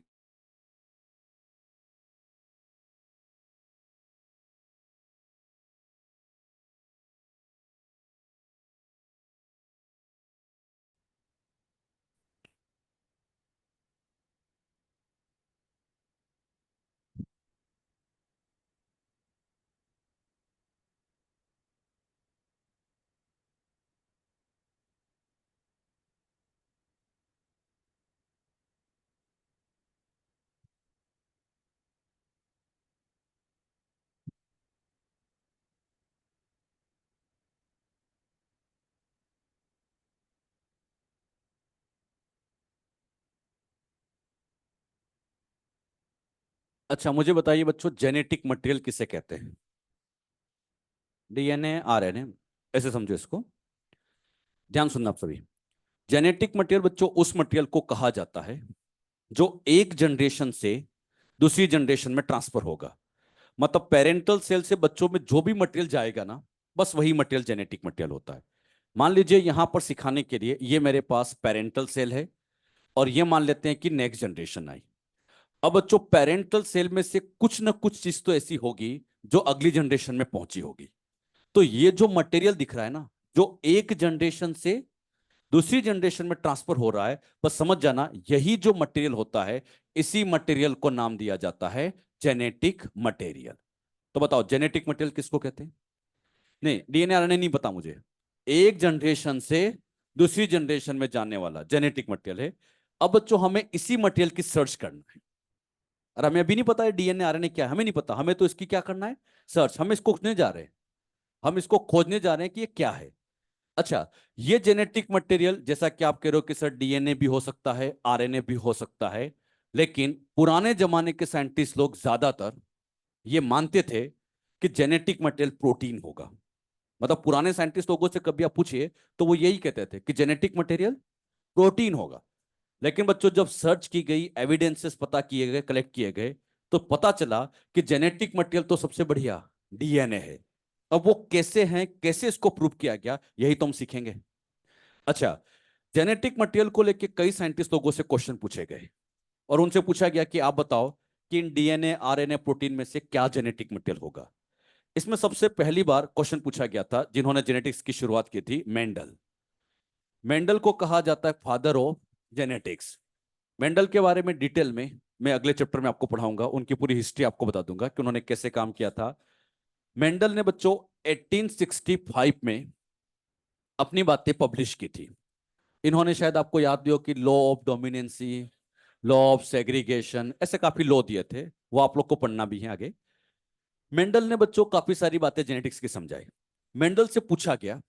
अच्छा मुझे बताइए बच्चों जेनेटिक मटेरियल किसे कहते हैं? डीएनए, आरएनए, ऐसे समझो इसको, ध्यान सुनना आप सभी। जेनेटिक मटेरियल बच्चों उस मटेरियल को कहा जाता है जो एक जनरेशन से दूसरी जनरेशन में ट्रांसफर होगा। मतलब पेरेंटल सेल से बच्चों में जो भी मटेरियल जाएगा ना, बस वही मटेरियल जेनेटिक मटेरियल होता है। मान लीजिए यहां पर सिखाने के लिए ये मेरे पास पेरेंटल सेल है, और ये मान लेते हैं कि नेक्स्ट जनरेशन आई। अब बच्चों पेरेंटल सेल में से कुछ ना कुछ चीज तो ऐसी होगी जो अगली जनरेशन में पहुंची होगी। तो ये जो मटेरियल दिख रहा है ना, जो एक जनरेशन से दूसरी जनरेशन में ट्रांसफर हो रहा है, बस समझ जाना यही जो मटेरियल होता है, इसी मटेरियल को नाम दिया जाता है जेनेटिक मटेरियल। तो बताओ जेनेटिक मटेरियल किसको कहते हैं? नहीं, डीएनए आरएनए नहीं पता मुझे, एक जनरेशन से दूसरी जनरेशन में जाने वाला जेनेटिक मटेरियल है। अब बच्चों हमें इसी मटेरियल की सर्च करना है। और हमें अभी नहीं पता है डीएनए आरएनए क्या है, हमें नहीं पता, हमें तो इसकी क्या करना है, सर्च। हम इसको खोजने जा रहे हैं, हम इसको खोजने जा रहे हैं कि ये क्या है। अच्छा, ये जेनेटिक मटेरियल जैसा कि आप कह रहे हो कि सर डीएनए भी हो सकता है, आरएनए भी हो सकता है, लेकिन पुराने जमाने के साइंटिस्ट लोग ज्यादातर ये मानते थे कि जेनेटिक मटेरियल प्रोटीन होगा। मतलब पुराने साइंटिस्ट लोगों से कभी आप पूछिए तो वो यही कहते थे कि जेनेटिक मटेरियल प्रोटीन होगा। लेकिन बच्चों जब सर्च की गई, एविडेंसेस पता किए गए, कलेक्ट किए गए, तो पता चला कि जेनेटिक मटेरियल तो सबसे बढ़िया डीएनए है। अब वो कैसे हैं, कैसे इसको प्रूव किया गया, यही तो हम सीखेंगे। अच्छा, जेनेटिक मटेरियल को लेकर कई साइंटिस्ट लोगों से क्वेश्चन पूछे गए, और उनसे पूछा गया कि आप बताओ कि इन डीएनए आरएनए प्रोटीन में से क्या जेनेटिक मटेरियल होगा। इसमें सबसे पहली बार क्वेश्चन पूछा गया था, जिन्होंने जेनेटिक्स की शुरुआत की थी, मेंडल। मेंडल को कहा जाता है फादर ऑफ जेनेटिक्स। मेंडल के बारे में डिटेल में मैं अगले चैप्टर में आपको पढ़ाऊंगा, उनकी पूरी हिस्ट्री आपको बता दूंगा कि उन्होंने कैसे काम किया था। मेंडल ने बच्चों 1865 में अपनी बातें पब्लिश की थी। इन्होंने, शायद आपको याद भी हो कि law of dominancy, law of segregation, ऐसे काफी लॉ दिए थे, वो आप लोग को पढ़ना भी है आगे। मेंडल ने बच्चों काफी सारी बातें जेनेटिक्स की समझाई। मेंडल से पूछा गया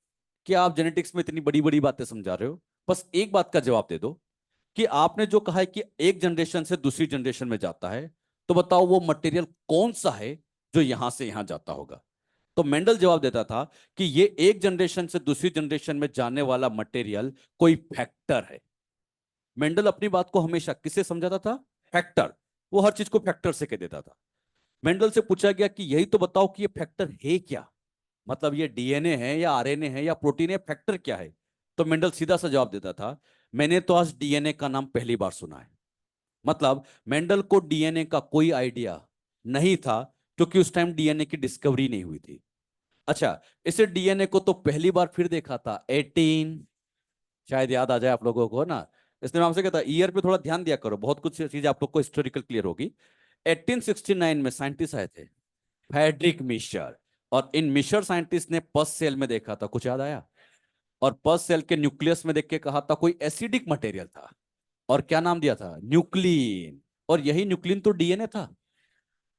कि आप जेनेटिक्स में इतनी बड़ी बड़ी बातें समझा रहे हो, बस एक बात का जवाब दे दो कि आपने जो कहा है कि एक जनरेशन से दूसरी जनरेशन में जाता है, तो बताओ वो मटेरियल कौन सा है जो यहां से यहां जाता होगा। तो मेंडल जवाब देता था कि ये एक जनरेशन से दूसरी जनरेशन में जाने वाला मटेरियल कोई फैक्टर है। मेंडल अपनी बात को हमेशा किससे समझाता था? फैक्टर। वो हर चीज को फैक्टर से कह देता था। मेंडल से पूछा गया कि यही तो बताओ कि ये फैक्टर है क्या, मतलब ये डीएनए है या आरएनए है या प्रोटीन है, फैक्टर क्या है? तो मेंडल सीधा सा जवाब देता था, मैंने तो आज डीएनए का नाम पहली बार सुना है। मतलब मेंडल को डीएनए का कोई आइडिया नहीं था, क्योंकि उस टाइम डीएनए की डिस्कवरी नहीं हुई थी। अच्छा, इसे डीएनए को तो पहली बार फिर देखा था 18, शायद याद आ जाए आप लोगों को ना, इसलिए मैं आपसे कहता ईयर पे थोड़ा ध्यान दिया करो, बहुत कुछ चीजें आप लोग को हिस्टोरिकल क्लियर होगी। 1869 में साइंटिस्ट आए थे, फ्रेडरिक मिशर। और इन मिशर साइंटिस्ट ने पस सेल में देखा था, कुछ याद आया? और पस सेल के न्यूक्लियस में देख के कहा था कोई एसिडिक मटेरियल था, और क्या नाम दिया था, न्यूक्लिन। और यही न्यूक्लिन तो डीएनए था।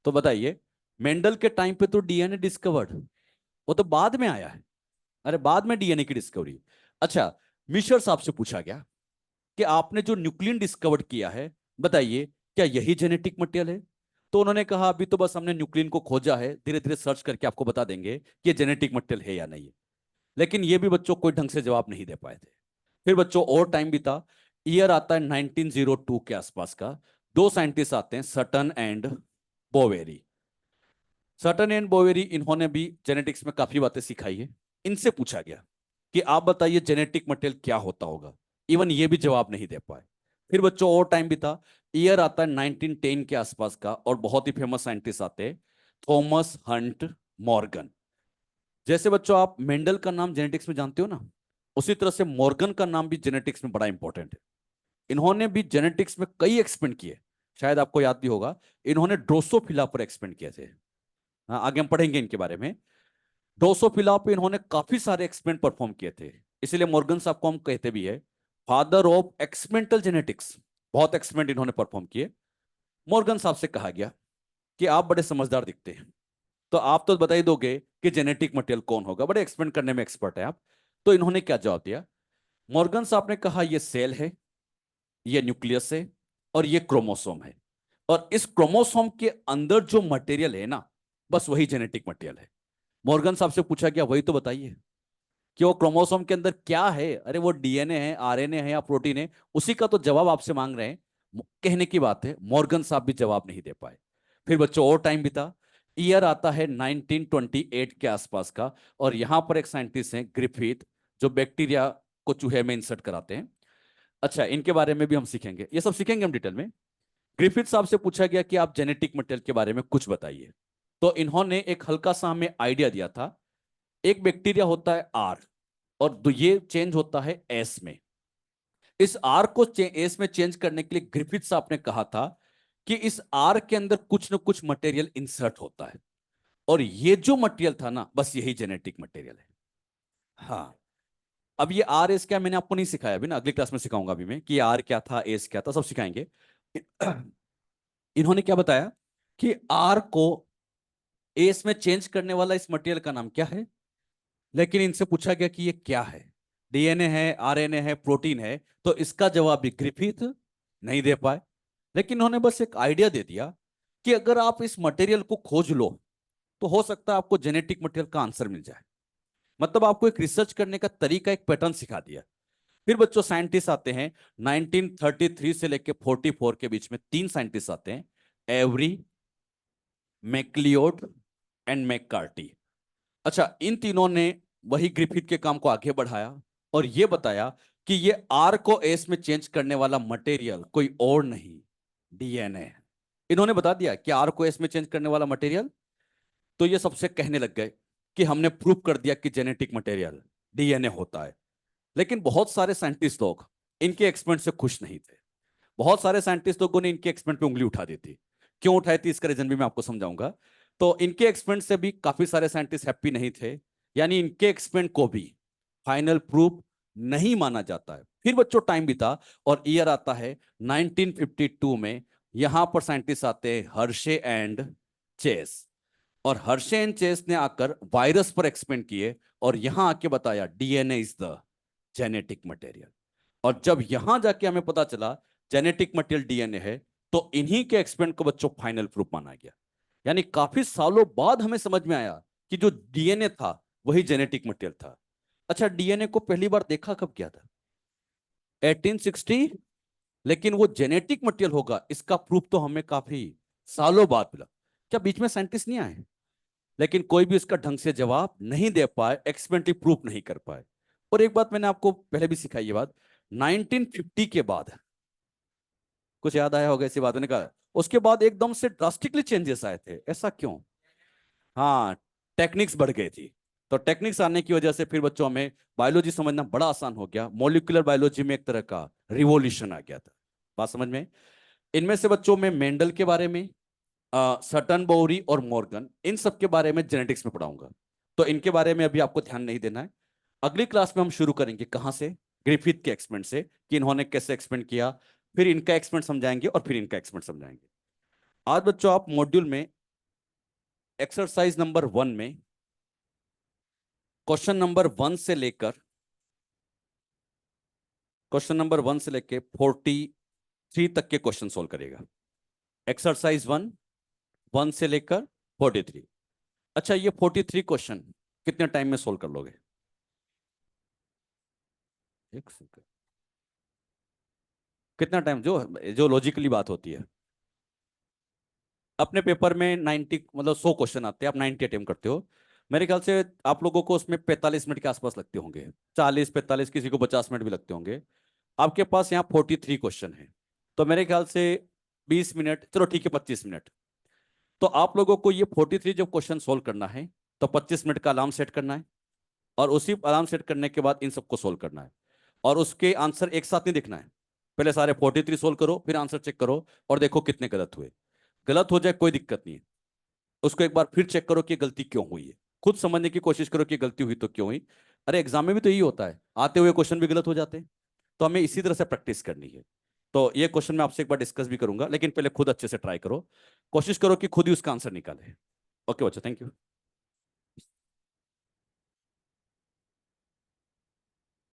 तो बताइए, मेंडल के टाइम पे तो डीएनए डिस्कवर्ड, वो तो बाद में आया है। अरे बाद में डीएनए की डिस्कवरी। अच्छा, मिशर साहब से पूछा गया कि आपने जो न्यूक्लियन डिस्कवर्ड किया है, बताइए क्या यही जेनेटिक मटेरियल है? तो उन्होंने कहा अभी तो बस हमने न्यूक्लियन को खोजा है, धीरे धीरे सर्च करके आपको बता देंगे कि ये जेनेटिक मटेरियल है या नहीं है। लेकिन ये भी बच्चों कोई ढंग से जवाब नहीं दे पाए थे। फिर बच्चों और टाइम बीता। ईयर आता है 1902 के आसपास का। दो साइंटिस्ट आते हैं, Sutton and Boveri. Sutton and Boveri, इन्होंने भी जेनेटिक्स में काफी बातें सिखाई है। इनसे पूछा गया कि आप बताइए जेनेटिक मटेरियल क्या होता होगा। इवन ये भी जवाब नहीं दे पाए। फिर बच्चों और टाइम बीता। ईयर आता है 1910 के आसपास का, और बहुत ही फेमस साइंटिस्ट आते हैं, थॉमस हंट मॉर्गन। जैसे बच्चों आप मेंडल का नाम जेनेटिक्स में जानते हो ना, उसी तरह से मॉर्गन का नाम भी जेनेटिक्स में बड़ा इंपॉर्टेंट है। इन्होंने भी जेनेटिक्स में कई एक्सपेरिमेंट किए। शायद आपको याद भी होगा, इन्होंने ड्रोसोफिला पर एक्सपेरिमेंट किए थे। हाँ, आगे हम पढ़ेंगे इनके बारे में। ड्रोसोफिला पे इन्होंने काफी सारे एक्सपेरिमेंट परफॉर्म किए थे। इसीलिए मॉर्गन साहब को हम कहते भी है फादर ऑफ एक्सपेरिमेंटल जेनेटिक्स। बहुत एक्सपेरिमेंट इन्होंने परफॉर्म किए। मॉर्गन साहब से कहा गया कि आप बड़े समझदार दिखते हैं, तो आप तो बता ही दोगे कि जेनेटिक मटेरियल कौन होगा, बड़े एक्सपेरिमेंट करने में एक्सपर्ट है आप। तो इन्होंने क्या जवाब दिया? मॉर्गन साहब ने कहा ये सेल है, ये न्यूक्लियस है, और ये क्रोमोसोम है। और इस क्रोमोसोम के अंदर जो मटेरियल है ना, बस वही जेनेटिक मटेरियल है। मॉर्गन साहब से पूछा गया वही तो बताइए कि वो क्रोमोसोम के अंदर क्या है। अरे वो डीएनए है, आरएनए है या प्रोटीन है, उसी का तो जवाब आपसे मांग रहे हैं। कहने की बात है, मॉर्गन साहब भी जवाब नहीं दे पाए। फिर बच्चों और टाइम बीता। ईयर आता है 1928 के आसपास का, और यहां पर एक साइंटिस्ट हैं ग्रिफिथ, जो बैक्टीरिया को चूहे में इंसर्ट कराते हैं। अच्छा, इनके बारे में भी हम सीखेंगे, ये सब सीखेंगे हम डिटेल में। ग्रिफिथ साहब से पूछा गया कि आप जेनेटिक मटेरियल के बारे में कुछ बताइए। तो इन्होंने एक हल्का सा हमें आइडिया दिया था। एक बैक्टीरिया होता है आर, और ये चेंज होता है एस में। इस आर को एस में चेंज करने के लिए ग्रिफिथ साहब ने कहा था कि इस आर के अंदर कुछ ना कुछ मटेरियल इंसर्ट होता है, और ये जो मटेरियल था ना, बस यही जेनेटिक मटेरियल है। हाँ, अब ये आर एस क्या मैंने आपको नहीं सिखाया अभी ना, अगली क्लास में सिखाऊंगा अभी मैं कि आर क्या था, एस क्या था, सब सिखाएंगे। इन्होंने क्या बताया कि आर को एस में चेंज करने वाला इस मटेरियल का नाम क्या है। लेकिन इनसे पूछा गया कि ये क्या है, डीएनए है, आरएनए है, प्रोटीन है, तो इसका जवाब भी ग्रिफिथ नहीं दे पाए। लेकिन उन्होंने बस एक आइडिया दे दिया कि अगर आप इस मटेरियल को खोज लो, तो हो सकता है आपको जेनेटिक मटेरियल का आंसर मिल जाए। मतलब आपको एक रिसर्च करने का तरीका, एक पैटर्न सिखा दिया। फिर बच्चों साइंटिस्ट आते हैं 1933 से लेकर 44 के बीच में, तीन साइंटिस्ट आते हैं, एवरी, मैक्लियोड एंड मैककार्टी। अच्छा, इन तीनों ने वही ग्रिफिथ के काम को आगे बढ़ाया, और ये बताया कि ये आर को एस में चेंज करने वाला मटेरियल कोई और नहीं, डीएनए है। इन्होंने बता दिया कि आर को एस में चेंज करने वाला मटेरियल। तो ये सबसे कहने लग गए कि हमने प्रूव कर दिया कि जेनेटिक मटेरियल डीएनए होता है। लेकिन बहुत सारे साइंटिस्ट लोग इनके एक्सपेरिमेंट से खुश नहीं थे। बहुत सारे साइंटिस्ट लोगों ने इनके एक्सपेरिमेंट पे उंगली उठा दी थी। क्यों उठाई थी, इसका रीजन भी मैं आपको समझाऊंगा। तो इनके एक्सपेरिमेंट से भी काफी सारे साइंटिस्ट हैप्पी नहीं थे, यानी इनके एक्सपेरिमेंट को भी फाइनल प्रूफ नहीं माना जाता है। फिर बच्चों टाइम बीता, और ईयर आता है 1952 में। यहां पर साइंटिस्ट आते हैं हर्शे एंड चेस। और हर्शे एंड चेस ने आकर वायरस पर एक्सपेरिमेंट किए, और यहां आके बताया DNA is the genetic material. और जब यहां जाके हमें पता चला जेनेटिक मटेरियल डीएनए है, तो इन्हीं के एक्सपेरिमेंट को बच्चों फाइनल प्रूफ माना गया। यानी काफी सालों बाद हमें समझ में आया कि जो डीएनए था वही जेनेटिक मटेरियल था। अच्छा, डीएनए को पहली बार देखा कब किया था? 1860। लेकिन वो जेनेटिक मटेरियल होगा, इसका प्रूफ तो हमें काफी सालों बाद मिला। क्या बीच में साइंटिस्ट नहीं आए? लेकिन कोई भी इसका ढंग से जवाब नहीं दे पाए, एक्सपेरिमेंटली प्रूफ नहीं कर पाए। और एक बात मैंने आपको पहले भी सिखाई, ये बात 1950 के बाद, कुछ याद आया होगा ऐसी बातों ने कहा, उसके बाद एकदम से ड्रास्टिकली चेंजेस आए थे। ऐसा क्यों? हाँ, टेक्निक्स बढ़ गई थी। तो टेक्निक्स आने की वजह से फिर बच्चों में बायोलॉजी समझना बड़ा आसान हो गया। मॉलिक्यूलर बायोलॉजी में एक तरह का रिवॉल्यूशन आ गया था। बात समझ में? इनमें से बच्चों में मेंडल के बारे में, सटन बोरी और मॉर्गन, इन सब के बारे में जेनेटिक्स में पढ़ाऊंगा। तो इनके बारे में अभी आपको ध्यान नहीं देना है। अगली क्लास में हम शुरू करेंगे कहां से, ग्रिफिथ के एक्सपेरिमेंट से, कि इन्होंने कैसे एक्सपेरिमेंट किया, फिर इनका एक्सपेरिमेंट समझाएंगे और फिर इनका एक्सपेरिमेंट समझाएंगे। आज बच्चों आप मॉड्यूल में एक्सरसाइज नंबर 1 में क्वेश्चन नंबर 1 से लेकर 43 तक के क्वेश्चन सोल्व करेगा। एक्सरसाइज 1 से लेकर 43। अच्छा, ये 43 क्वेश्चन कितने टाइम में सोल्व कर लोगे? एक सेकंड। कितना टाइम, जो जो लॉजिकली बात होती है। अपने पेपर में 90 मतलब 100 क्वेश्चन आते हैं, आप 90 अटेम्प्ट करते हो। मेरे ख्याल से आप लोगों को उसमें 45 मिनट के आसपास लगते होंगे, 40 45, किसी को 50 मिनट भी लगते होंगे। आपके पास यहाँ 43 क्वेश्चन है, तो मेरे ख्याल से 20 मिनट, चलो ठीक है 25 मिनट। तो आप लोगों को ये 43 जब क्वेश्चन सोल्व करना है तो 25 मिनट का अलार्म सेट करना है, और उसी अलार्म सेट करने के बाद इन सबको सोल्व करना है। और उसके आंसर एक साथ नहीं देखना है, पहले सारे 43 सोल्व करो, फिर आंसर चेक करो और देखो कितने गलत हुए। गलत हो जाए कोई दिक्कत नहीं है, उसको एक बार फिर चेक करो कि गलती क्यों हुई है, खुद समझने की कोशिश करो कि गलती हुई तो क्यों हुई। अरे एग्जाम में भी तो यही होता है, आते हुए क्वेश्चन भी गलत हो जाते हैं। तो हमें इसी तरह से प्रैक्टिस करनी है। तो ये क्वेश्चन मैं आपसे एक बार डिस्कस भी करूंगा, लेकिन पहले खुद अच्छे से ट्राई करो, कोशिश करो कि खुद ही उसका आंसर निकाले। ओके बच्चों, थैंक यू।